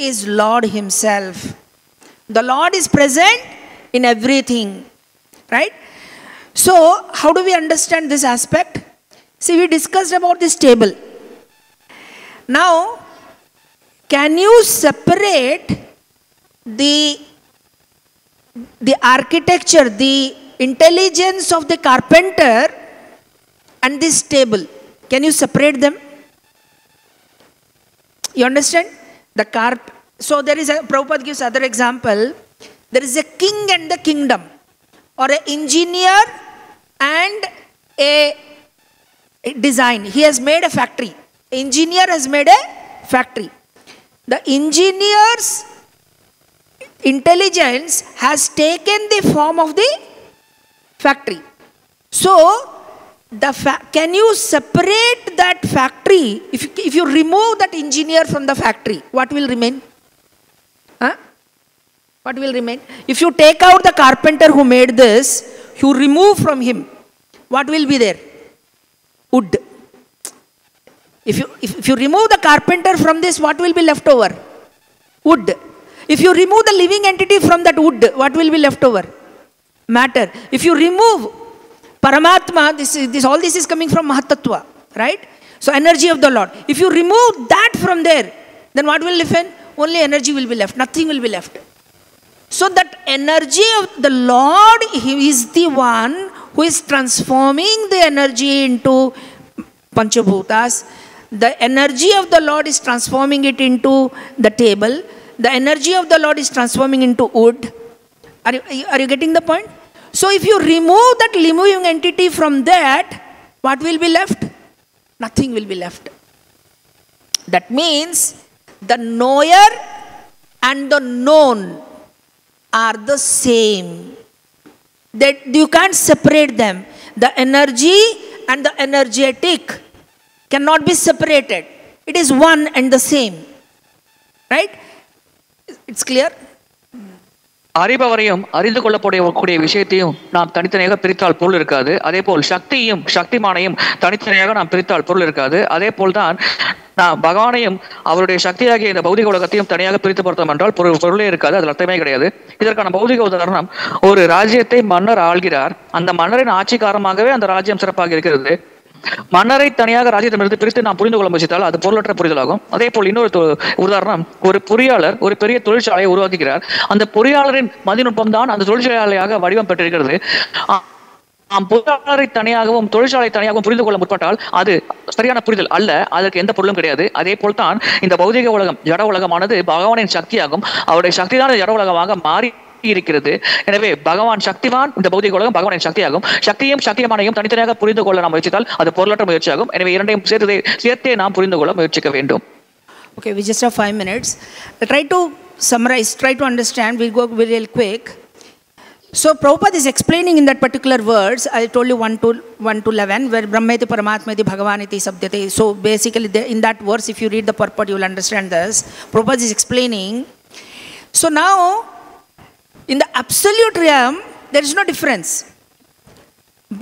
is Lord himself. The Lord is present in everything. Right? So, how do we understand this aspect? See, we discussed about this table. Now, can you separate the architecture, the intelligence of the carpenter and this table? Can you separate them? You understand? So there is Prabhupada gives other example. There is a king and the kingdom, or an engineer and a design. He has made a factory. Engineer has made a factory. The engineer's intelligence has taken the form of the factory. So, can you separate that factory? If you remove that engineer from the factory, what will remain? Huh? What will remain? If you take out the carpenter who made this, you remove from him, what will be there? Wood. If you remove the carpenter from this, what will be left over? Wood. If you remove the living entity from that wood, what will be left over? Matter. If you remove Paramatma, all this is coming from Mahatattva, right? So energy of the Lord. If you remove that from there, then what will remain? Only energy will be left. Nothing will be left. So that energy of the Lord, he is the one who is transforming the energy into Panchabhutas. The energy of the Lord is transforming it into the table. The energy of the Lord is transforming into wood. Are you getting the point? So if you remove that living entity from that, what will be left? Nothing will be left. That means the knower and the known are the same. That you can't separate them. The energy and the energetic cannot be separated. It is one and the same. Right? It's clear? அறிபவரையும் அறிந்து கொள்ளக்கூடிய விஷயத்தையும் நாம் தனித்தனியாக பிரித்தால் பொருள் இருக்காது. அதே போல் சக்தியும் சக்திமானையும் தனித்தனியாக நாம் பிரித்தால் பொருள் இருக்காது. அதே போல்தான் நான் பகவானையும் அவருடைய சக்தியாகிய இந்த பௌதிக உலகத்தையும் தனியாக பிரித்து பார்த்தோம் என்றால் பொருளே இருக்காது. அதில் அர்த்தமே கிடையாது. இதற்கான பௌதிக உதாரணம், ஒரு ராஜ்யத்தை மன்னர் ஆள்கிறார். அந்த மன்னரின் ஆட்சி காரணமாகவே அந்த ராஜ்யம் சிறப்பாக இருக்கிறது. மன்னரை தனியாக ராஜ்யத்திலிருந்து பிரித்து நாம் புரிந்து கொள்ள முயற்சித்தால் அது பொருளற்ற புரிதலாகும். அதே போல் இன்னொரு உதாரணம், ஒரு பொறியாளர் ஒரு பெரிய தொழிற்சாலையை உருவாக்குகிறார். அந்த பொறியாளரின் மதிநுட்பம் தான் அந்த தொழிற்சாலையாக வடிவம் பெற்றிருக்கிறது. பொறியாளரை தனியாகவும் தொழிற்சாலை தனியாகவும் புரிந்து கொள்ள முற்பட்டால் அது சரியான புரிதல் அல்ல. அதற்கு எந்த பொருளும் கிடையாது. அதே போல் தான் இந்த பௌதிக உலகம், ஜட உலகமானது பகவானின் சக்தியாகும். அவருடைய சக்தி தான் ஜட உலகமாக மாறி இருக்கிறது. எனவே பகவான் சக்திவான், இந்த பௌதிக உலகம் பகவானின் சக்தியாகும். சக்தியும் சக்தியமானையும் தனித்தனியாக புரிந்து கொள்ள நாம் முயற்சித்தால் அது பொருளற்ற முயற்சியாகும். எனவே இரண்டையும் சேர்த்தே நாம் புரிந்து கொள்ள முயற்சிக்க வேண்டும். Okay, we just have 5 minutes. Try to summarize, try to understand. We'll go real quick. So Prabhupada is explaining in that particular words, I told you 1 to 11, where Brahmeti Paramatmeti Bhagavaniti Sabdyate. So basically in that verse, if you read the purport, you will understand this. Prabhupada is explaining. So now, in the absolute realm, there is no difference.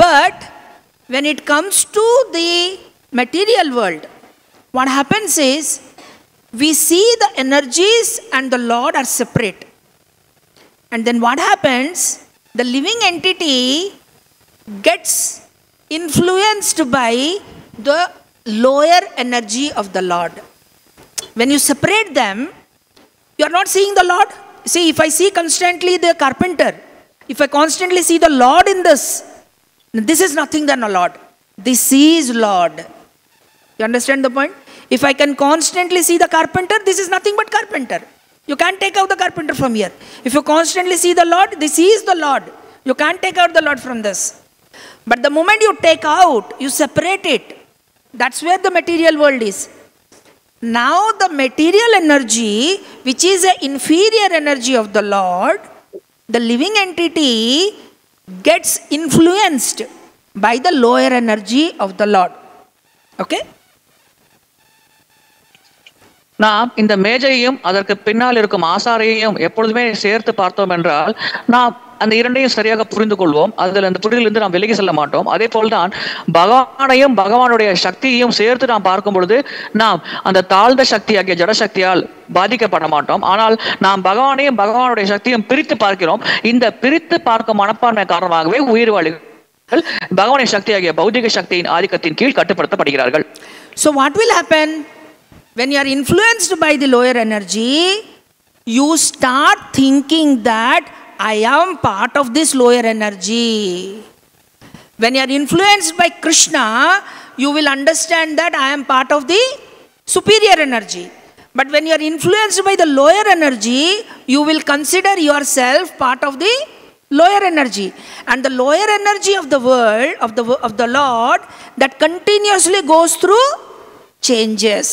But when it comes to the material world, what happens is, we see the energies and the Lord are separate. And then what happens? The living entity gets influenced by the lower energy of the Lord. When you separate them, you are not seeing the Lord. See, if I see constantly the carpenter, if I constantly see the Lord in this is nothing than a Lord. This is Lord. You understand the point? If I can constantly see the carpenter, this is nothing but carpenter. You can't take out the carpenter from here. If you constantly see the Lord, this is the Lord. You can't take out the Lord from this. But the moment you take out, you separate it. That's where the material world is. Now the material energy, which is an inferior energy of the Lord, the living entity gets influenced by the lower energy of the Lord. Okay? நாம் இந்த மேஜையும் அதற்கு பின்னால் இருக்கும் ஆசாரியையும் எப்பொழுதுமே சேர்த்து பார்த்தோம் என்றால் நாம் அந்த இரண்டையும் சரியாக புரிந்து கொள்வோம். அதில் அந்த புரிதலிருந்து நாம் விலகி செல்ல மாட்டோம். அதே போல்தான் பகவானையும் பகவானுடைய சக்தியையும் சேர்த்து நாம் பார்க்கும் பொழுது நாம் அந்த தாழ்ந்த சக்தியாகிய ஜடசக்தியால் பாதிக்கப்பட மாட்டோம். ஆனால் நாம் பகவானையும் பகவானுடைய சக்தியும் பிரித்து பார்க்கிறோம். இந்த பிரித்து பார்க்கும் மனப்பான்மை காரணமாகவே உயிர்வாழிகள் பகவானின் சக்தியாகிய பௌதிக சக்தியின் ஆதிக்கத்தின் கீழ் கட்டுப்படுத்தப்படுகிறார்கள். So what will happen? When you are influenced by the lower energy, you start thinking that I am part of this lower energy. When you are influenced by Krishna, you will understand that I am part of the superior energy. But when you are influenced by the lower energy, you will consider yourself part of the lower energy. And the lower energy of the world, of the Lord, that continuously goes through changes.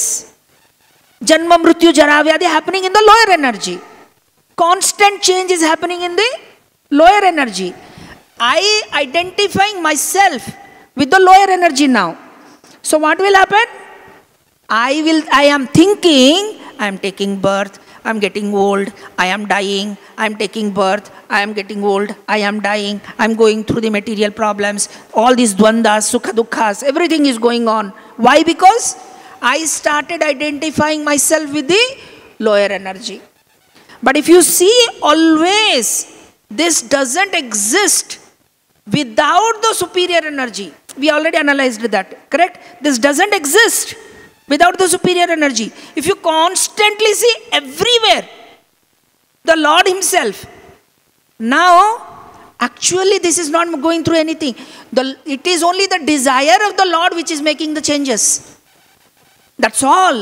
Janma, Mrityu, Jara, Vyadhi happening in the lower energy. Constant change is happening in the lower energy. I identifying myself with the lower energy now. So what will happen? I am thinking, I am taking birth, I am getting old, I am dying, I am taking birth, I am getting old, I am dying, I am going through the material problems, all these dvandas, sukha dukkhas, everything is going on. Why? Because I started identifying myself with the lower energy. But if you see, always this doesn't exist without the superior energy. We already analyzed that, correct? This doesn't exist without the superior energy. If you constantly see everywhere the Lord himself, now actually this is not going through anything. It is only the desire of the Lord which is making the changes. That's all.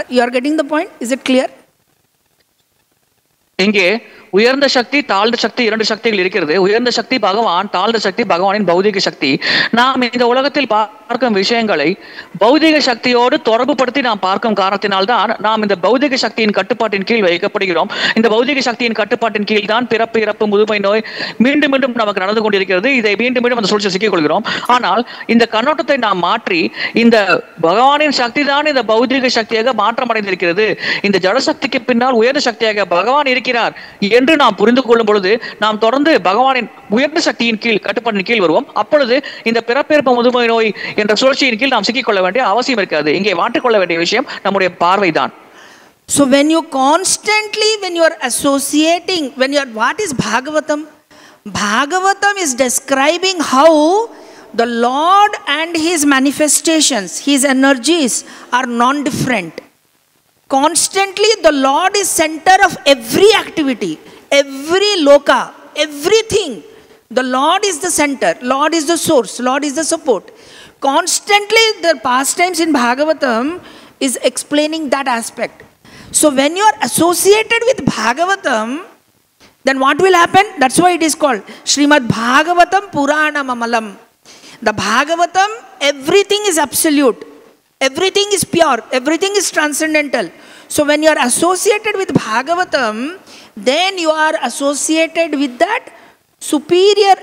You are getting the point? Is it clear? இங்கே உயர்ந்த சக்தி தாழ்ந்த சக்தி இரண்டு சக்திகள் இருக்கிறது. உயர்ந்த சக்தி பகவான், தாழ்ந்த சக்தி பகவானின் பௌதிக சக்தி. நாம் இந்த உலகத்தில் பார்க்கும் விஷயங்களை பௌதிக சக்தியோடு தொடர்பு படுத்தி நாம் பார்க்கும் காரணத்தினால்தான் நாம் இந்த பௌதிக சக்தியின் கட்டுப்பாட்டின் கீழ் வைக்கப்படுகிறோம். இந்த பௌதிக சக்தியின் கட்டுப்பாட்டின் கீழ் தான் பிறப்பு, இறப்பு, முதுமை, நோய் மீண்டும் மீண்டும் நமக்கு நடந்து கொண்டிருக்கிறது. இதை மீண்டும் மீண்டும் அந்த சூழ்ச்சி சிக்கிக் கொள்கிறோம். ஆனால் இந்த கண்ணோட்டத்தை நாம் மாற்றி இந்த பகவானின் சக்தி தான் இந்த பௌதிக சக்தியாக மாற்றமடைந்திருக்கிறது, இந்த ஜடசக்திக்கு பின்னால் உயர்ந்த சக்தியாக பகவான் இருக்கிறார் என்று நாம் புரிந்து கொள்ளும் பொழுது நாம் தொடர்ந்து பகவானின் உயர்ந்த சக்தியின் கீழ் கட்டுப்பாட்டின் கீழ் வருவோம். அப்பொழுது இந்த பிறப்பிறப்பு, முதுமை, நோய் என்ற சுழற்சியின் கீழ் நாம் சிக்கிக்கொள்ள வேண்டிய அவசியம் இருக்காது. இங்கே மாற்றிக்கொள்ள வேண்டிய விஷயம் நம்முடைய பார்வைதான். So when you constantly, when you are associating, when you are, what is Bhagavatam? Bhagavatam is describing how the Lord and his manifestations, his energies are non-different. Constantly the Lord is center of every activity, every loka, everything. The Lord is the center, Lord is the source, Lord is the support. Constantly the pastimes in Bhagavatam is explaining that aspect. So when you are associated with Bhagavatam, then what will happen? That's why it is called Srimad Bhagavatam Puranam Amalam. The Bhagavatam, everything is absolute, everything is pure, everything is transcendental. So when you are associated with Bhagavatam, then you are associated with that superior,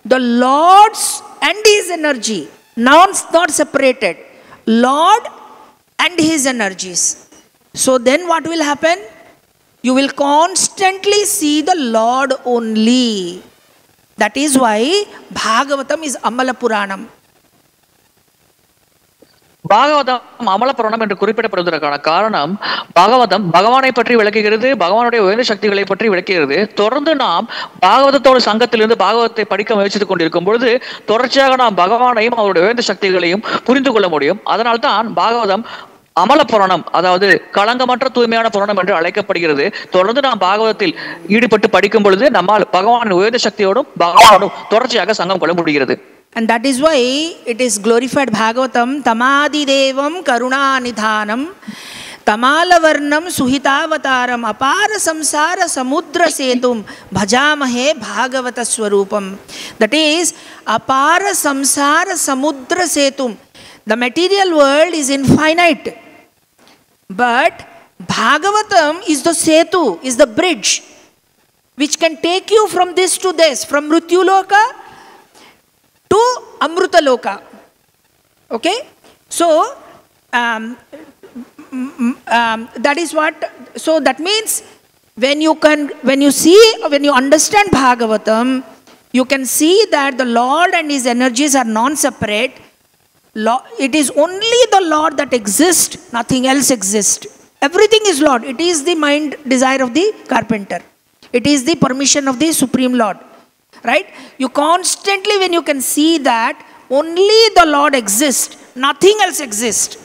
the Lord's and his energy, not separated, Lord and his energies. So then what will happen? You will constantly see the Lord only. That is why Bhagavatam is Amala Puranam. Bhagavatam அமலப்புராணம் என்று குறிப்பிடப்படுவதற்கான காரணம், பாகவதம் பகவானை பற்றி விளக்குகிறது, பகவானுடைய உயர்ந்த சக்திகளை பற்றி விளக்குகிறது. தொடர்ந்து நாம் பாகவதத்தோட சங்கத்திலிருந்து பாகவதத்தை படிக்க முயற்சித்துக் கொண்டிருக்கும் பொழுது தொடர்ச்சியாக நாம் பகவானையும் அவருடைய உயர்ந்த சக்திகளையும் புரிந்து கொள்ள முடியும். அதனால்தான் பாகவதம் அமல புராணம், அதாவது களங்கமற்ற தூய்மையான புராணம் என்று அழைக்கப்படுகிறது. தொடர்ந்து நாம் பாகவதத்தில் ஈடுபட்டு படிக்கும் பொழுது நம்மால் பகவானின் உயர்ந்த சக்தியோடும் பகவானோடும் தொடர்ச்சியாக சங்கம் கொள்ள முடிகிறது. And that is why it is glorified Bhagavatam Tamadi Devam Karuna Nidhanam Tamalavarnam Suhitavataram Apara Samsara Samudra Setum Bhajamahe Bhagavata Swarupam. That is Apara Samsara Samudra Setum. The material world is infinite, but Bhagavatam is the setu, is the bridge which can take you from this to this, from Mrityuloka to Amrutaloka. Okay? So, that is what, so that means when you understand Bhagavatam, you can see that the Lord and his energies are non-separate. It is only the Lord that exists, nothing else exists. Everything is Lord. It is the mind desire of the carpenter. It is the permission of the Supreme Lord. Right? You constantly, when you can see that only the Lord exists, nothing else exists,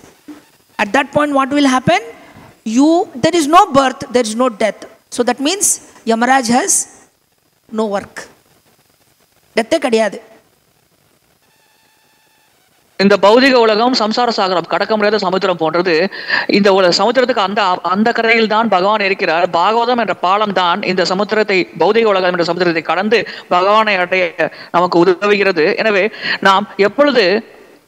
at that point what will happen? There is no birth, there is no death. So that means Yamaraj has no work. Death kadiyadu. இந்த பௌதிக உலகம் சம்சார சாகரம், கடக்க முடியாத சமுத்திரம் போன்றது. இந்த சமுத்திரத்துக்கு அந்த கரையில் தான் பகவான் இருக்கிறார். பாகவதம் என்ற பாலம் தான் இந்த சமுத்திரத்தை, பௌதிக உலகம் என்ற சமுத்திரத்தை கடந்து பகவானை அடைய நமக்கு உதவுகிறது. எனவே நாம் எப்பொழுது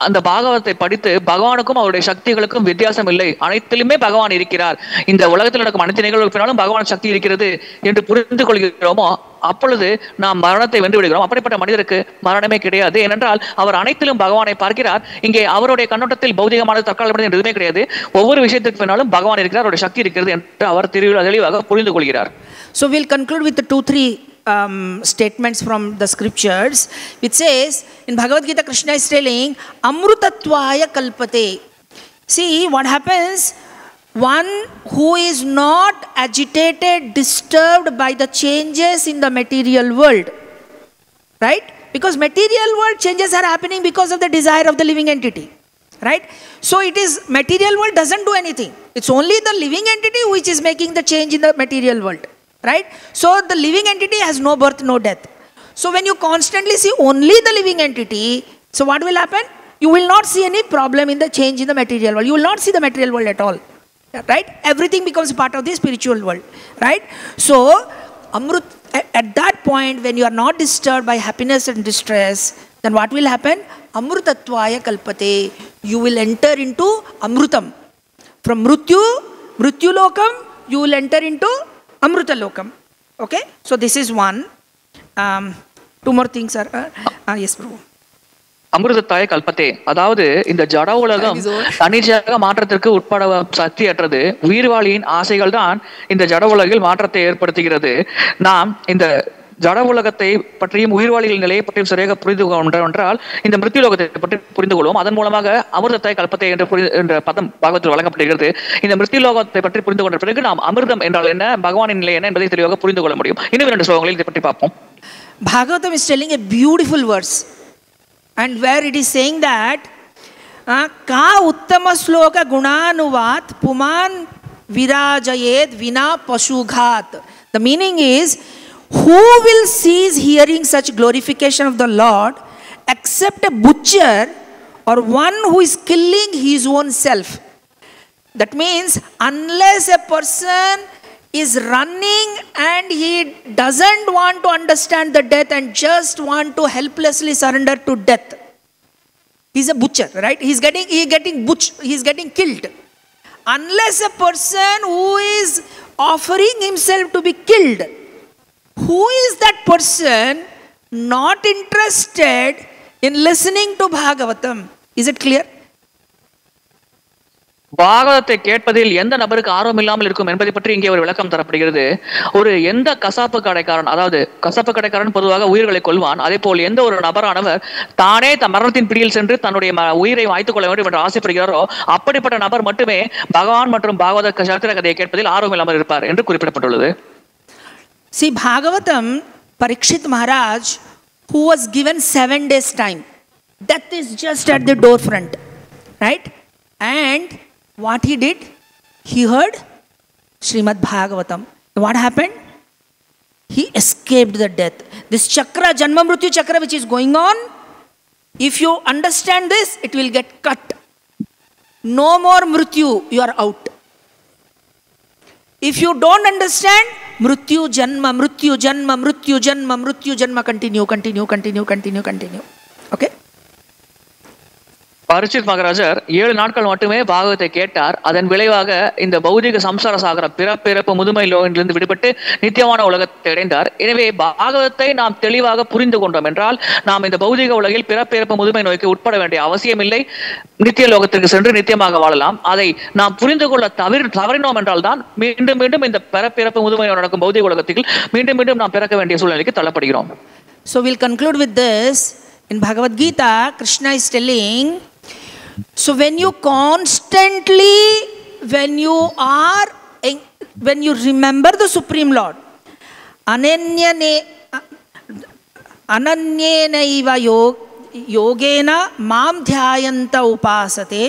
அந்த பாகவத்தை படித்து பகவானுக்கும் அவருடைய சக்திகளுக்கும் வித்தியாசம் இல்லை, அனைத்திலுமே பகவான் இருக்கிறார், இந்த உலகத்தில் நடக்கும் அனைத்து நிகழ்வுகளுக்கு பின்னாலும் பகவான் சக்தி இருக்கிறது என்று புரிந்து கொள்கிறோமோ அப்பொழுது நாம் மரணத்தை வென்று விடுகிறோம். அப்படிப்பட்ட மனிதருக்கு மரணமே கிடையாது. ஏனென்றால் அவர் அனைத்திலும் பகவானை பார்க்கிறார். இங்கே அவருடைய கண்ணோட்டத்தில் பௌதிகமான தற்காலம் எதுவுமே கிடையாது. ஒவ்வொரு விஷயத்துக்கு பின்னாலும் பகவான் இருக்கிறார், அவருடைய சக்தி இருக்கிறது என்று அவர் தெளிவாக புரிந்து கொள்கிறார். So we'll conclude with the 2-3 statements from the scriptures, which says in Bhagavad Gita, Krishna is telling Amrutatvaya kalpate. See what happens, one who is not agitated, disturbed by the changes in the material world, right? Because material world changes are happening because of the desire of the living entity, right? So it is, material world doesn't do anything, it's only the living entity which is making the change in the material world. Right? So the living entity has no birth, no death. So when you constantly see only the living entity, so what will happen? You will not see any problem in the change in the material world. You will not see the material world at all. Right? Everything becomes part of the spiritual world. Right? So at that point, when you are not disturbed by happiness and distress, then what will happen? Amrutatvaya kalpate. You will enter into Amrutam. From Mrityu Lokam, you will enter into Amruta Lokam. Okay? So this is one. Two more things are. Yes, Prabhu. அமிர்தத்தாய கல்பத்தே, அதாவது இந்த ஜட உலகம் தனிச்சையாக மாற்றத்திற்கு உட்பட சக்தியற்றது. உயிர்வாளியின் ஆசைகள் தான் இந்த ஜட உலகில் மாற்றத்தை ஏற்படுத்துகிறது. நாம் இந்த ஜட உலகத்தை பற்றியும் உயிர்வாளிகளின் நிலையை பற்றியும் சரியாக புரிந்து கொண்டோம் இந்த மிருத்யுலோகத்தை பற்றி புரிந்து கொள்வோம். அதன் மூலமாக அமிர்தத்தாய் கல்பத்தை என்ற பதம் பாகவத்தில் வழங்கப்படுகிறது. இந்த மிருத்யுலோகத்தை பற்றி புரிந்து கொண்ட பிறகு நாம் அமிர்தம் என்றால் என்ன, பகவானின் நிலை என்ன என்பதை தெளிவாக புரிந்து கொள்ள முடியும். இன்னும் 2 ஸ்லோகங்களில் இதை பற்றி பார்ப்போம். Bhagavatam is telling a beautiful verse, and where it is saying that ka uttama shloka gunanuvat puman virajayed vina pasughat. The meaning is, who will cease hearing such glorification of the Lord except a butcher or one who is killing his own self? That means, unless a person is running and he doesn't want to understand the death and just want to helplessly surrender to death, he's a butcher, right? He's getting killed. Unless a person who is offering himself to be killed, who is that person not interested in listening to Bhagavatam? Is it clear? பாகவதத்தை கேட்பதில் எந்த நபருக்கு ஆர்வம் இல்லாமல் இருக்கும் என்பதை பற்றி இங்கே ஒரு விளக்கம் தரப்படுகிறது. எந்த கசாப்பு கடைக்காரன், அதாவது கசாப்பு கடைக்காரன் பொதுவாக உயிர்களை கொள்வான். அதே போல் எந்த ஒரு நபரானவர் தானே மரணத்தின் பிடியில் சென்று தன்னுடைய உயிரை வாய்த்துக் கொள்ள வேண்டும் என்று ஆசைப்படுகிறாரோ அப்படிப்பட்ட நபர் மட்டுமே பகவான் மற்றும் பாகவத சாஸ்திர கதையை கேட்பதில் ஆர்வம் இல்லாமல் இருப்பார் என்று குறிப்பிடப்பட்டுள்ளது. See, Bhagavatam, Parikshit Maharaj, who was given 7 days time, death is just at the door front, right? And what he did? He heard Srimad Bhagavatam. What happened? He escaped the death. This chakra, Janma Mrityu chakra which is going on, if you understand this, it will get cut. No more Mrityu, you are out. If you don't understand, Mrityu Janma, Mrityu Janma, Mrityu Janma, Mrityu Janma, continue. Okay? பரிச்சித் மகாராஜர் 7 நாட்கள் மட்டுமே பாகவத்தை கேட்டார். அதன் விளைவாக இந்த பௌதிக சம்சார சாகர பிறப்பிறப்பு முதுமை நோயிலிருந்து விடுபட்டு நித்தியமான உலகத்தை அடைந்தார். எனவே பாகவத்தை நாம் தெளிவாக புரிந்து கொண்டோம் என்றால் நாம் இந்த பௌதிக உலகில் பிறப்பிறப்பு முதுமை நோய்க்கு உட்பட வேண்டிய அவசியமில்லை. நித்திய லோகத்திற்கு சென்று நித்தியமாக வாழலாம். அதை நாம் புரிந்து கொள்ள தவறினோம் என்றால் தான் மீண்டும் மீண்டும் இந்த பிறப்பிறப்பு முதுமை நடக்கும் பௌதிக உலகத்தில் மீண்டும் மீண்டும் நாம் பிறக்க வேண்டிய சூழ்நிலைக்கு தள்ளப்படுகிறோம். So we'll conclude with this. In Bhagavad Gita, Krishna is telling, so when you remember the Supreme Lord, ananyenaiva yogena mam dhyayanta upasate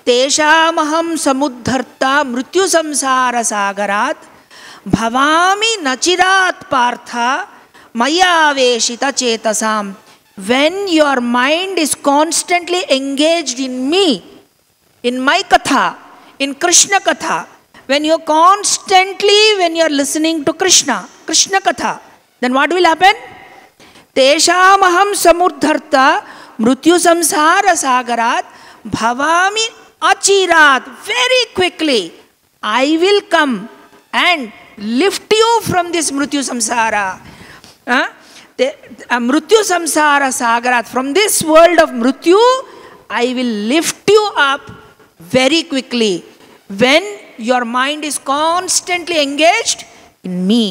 teshamaham samuddharta mrityu samsara sagarat bhavami nachirat partha maya veshita chetasam. When your mind is constantly engaged in me, in my katha, in Krishna katha, when you are listening to Krishna katha, then what will happen? Teshamaham samuddharta mrityu samsara sagarat bhavami achirat. Very quickly I will come and lift you from this mrityu samsara. Mrityu samsara sagarat, from this world of mrityu I will lift you up very quickly when your mind is constantly engaged in me.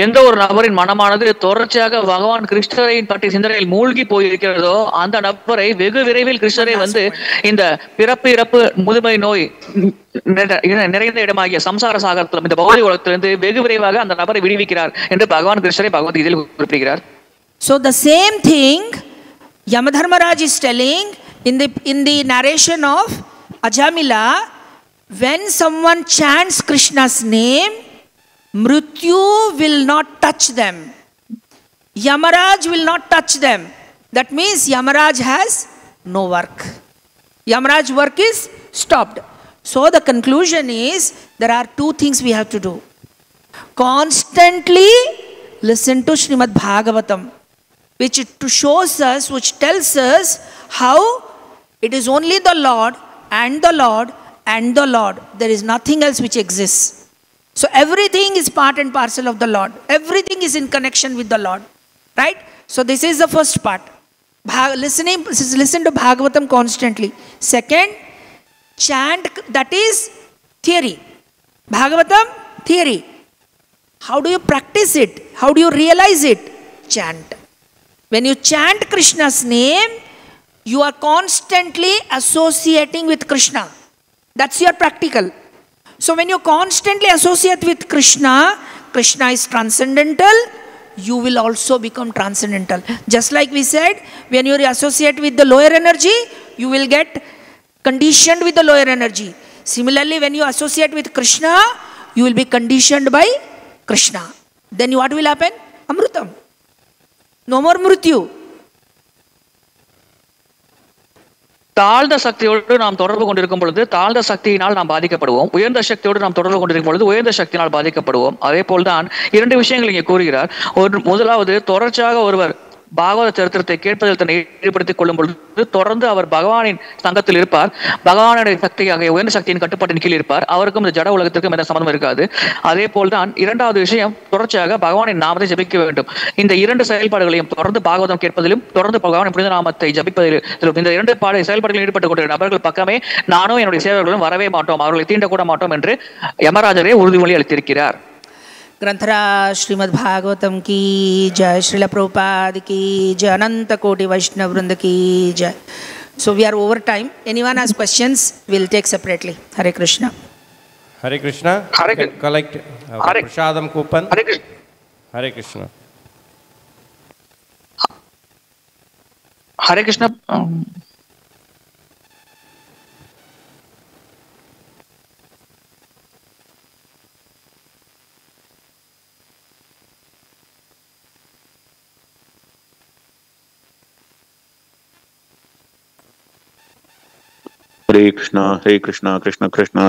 எந்த ஒரு நபரின் மனமானது தொடர்ச்சியாக பகவான் கிருஷ்ணரை பற்றி சிந்தனையில் மூழ்கி போயிருக்கிறதோ அந்த நபரை வெகு விரைவில் கிருஷ்ணரை வந்து இந்த பிறப்பு இறப்பு முதுமை நோய் நிறைந்த இடமாகிய சம்சார சாகரத்திலும் இந்த பௌதிக உலகத்திலிருந்து வெகு விரைவாக அந்த நபரை விடுவிக்கிறார் என்று பகவான் கிருஷ்ணரை பகவத்கீதையில் குறிப்பிடுகிறார். So the same thing Yamadharmaraj is telling in the narration of Ajamila, when someone chants Krishna's name, Mrityu will not touch them. Yamaraj will not touch them. That means Yamaraj has no work. Yamaraj's work is stopped. So the conclusion is, there are 2 things we have to do. Constantly listen to Srimad Bhagavatam, which tells us how it is only the Lord and the Lord and the Lord. There is nothing else which exists. So everything is part and parcel of the Lord. Everything is in connection with the Lord. Right? So this is the first part. Listen to Bhagavatam constantly. Second, chant, that is theory. Bhagavatam, theory. How do you practice it? How do you realize it? Chant. When you chant Krishna's name, you are constantly associating with Krishna. That's your practical. So when you constantly associate with Krishna, Krishna is transcendental, you will also become transcendental. Just like we said, when you associate with the lower energy, you will get conditioned with the lower energy. Similarly, when you associate with Krishna, you will be conditioned by Krishna. Then what will happen? Amrutam. No more mrityu. தாழ்ந்த சக்தியோடு நாம் தொடர்பு கொண்டிருக்கும் பொழுது தாழ்ந்த சக்தியினால் நாம் பாதிக்கப்படுவோம். உயர்ந்த சக்தியோடு நாம் தொடர்பு கொண்டிருக்கும் பொழுது உயர்ந்த சக்தியினால் பாதிக்கப்படுவோம். அதே போல்தான் 2 விஷயங்கள் இங்கே கூறுகிறார். முதலாவது, தொடர்ச்சியாக ஒருவர் பாகவத சரித்திரத்தை கேட்பதில் தன்னை ஈடுபடுத்திக் கொள்ளும் பொழுது தொடர்ந்து அவர் பகவானின் சங்கத்தில் இருப்பார். பகவானுடைய சக்தியாக உயர்ந்த சக்தியின் கட்டுப்பாட்டின் கீழ் இருப்பார். அவருக்கும் இந்த ஜட உலகத்திற்கும் எந்த சம்பந்தம் இருக்காது. அதே போல்தான் 2வது விஷயம், தொடர்ச்சியாக பகவானின் நாமத்தை ஜபிக்க வேண்டும். இந்த 2 செயல்பாடுகளையும் தொடர்ந்து பாகவதம் கேட்பதிலும் தொடர்ந்து பகவானின் புனித நாமத்தை ஜபிப்பதிலும் இந்த 2 செயல்பாடுகளில் ஈடுபட்டுக் கொண்டிருக்கிற நபர்கள் பக்கமே நானும் என்னுடைய சேவர்களும் வரவே மாட்டோம், அவர்களை தீண்டக்கூட மாட்டோம் என்று யமராஜரே உறுதிமொழி அளித்திருக்கிறார். ग्रंथराज श्रीमद् भागवतम की जय, श्रील प्रभुपाद की जय, अनंत कोटि वैष्णव वृंद की जय. So we are over time. Anyone has questions? We'll take separately. Hare Krishna. Hare Krishna. Collect prasadam coupon. Hare Krishna. Hare Krishna. Hare Krishna, Krishna Krishna.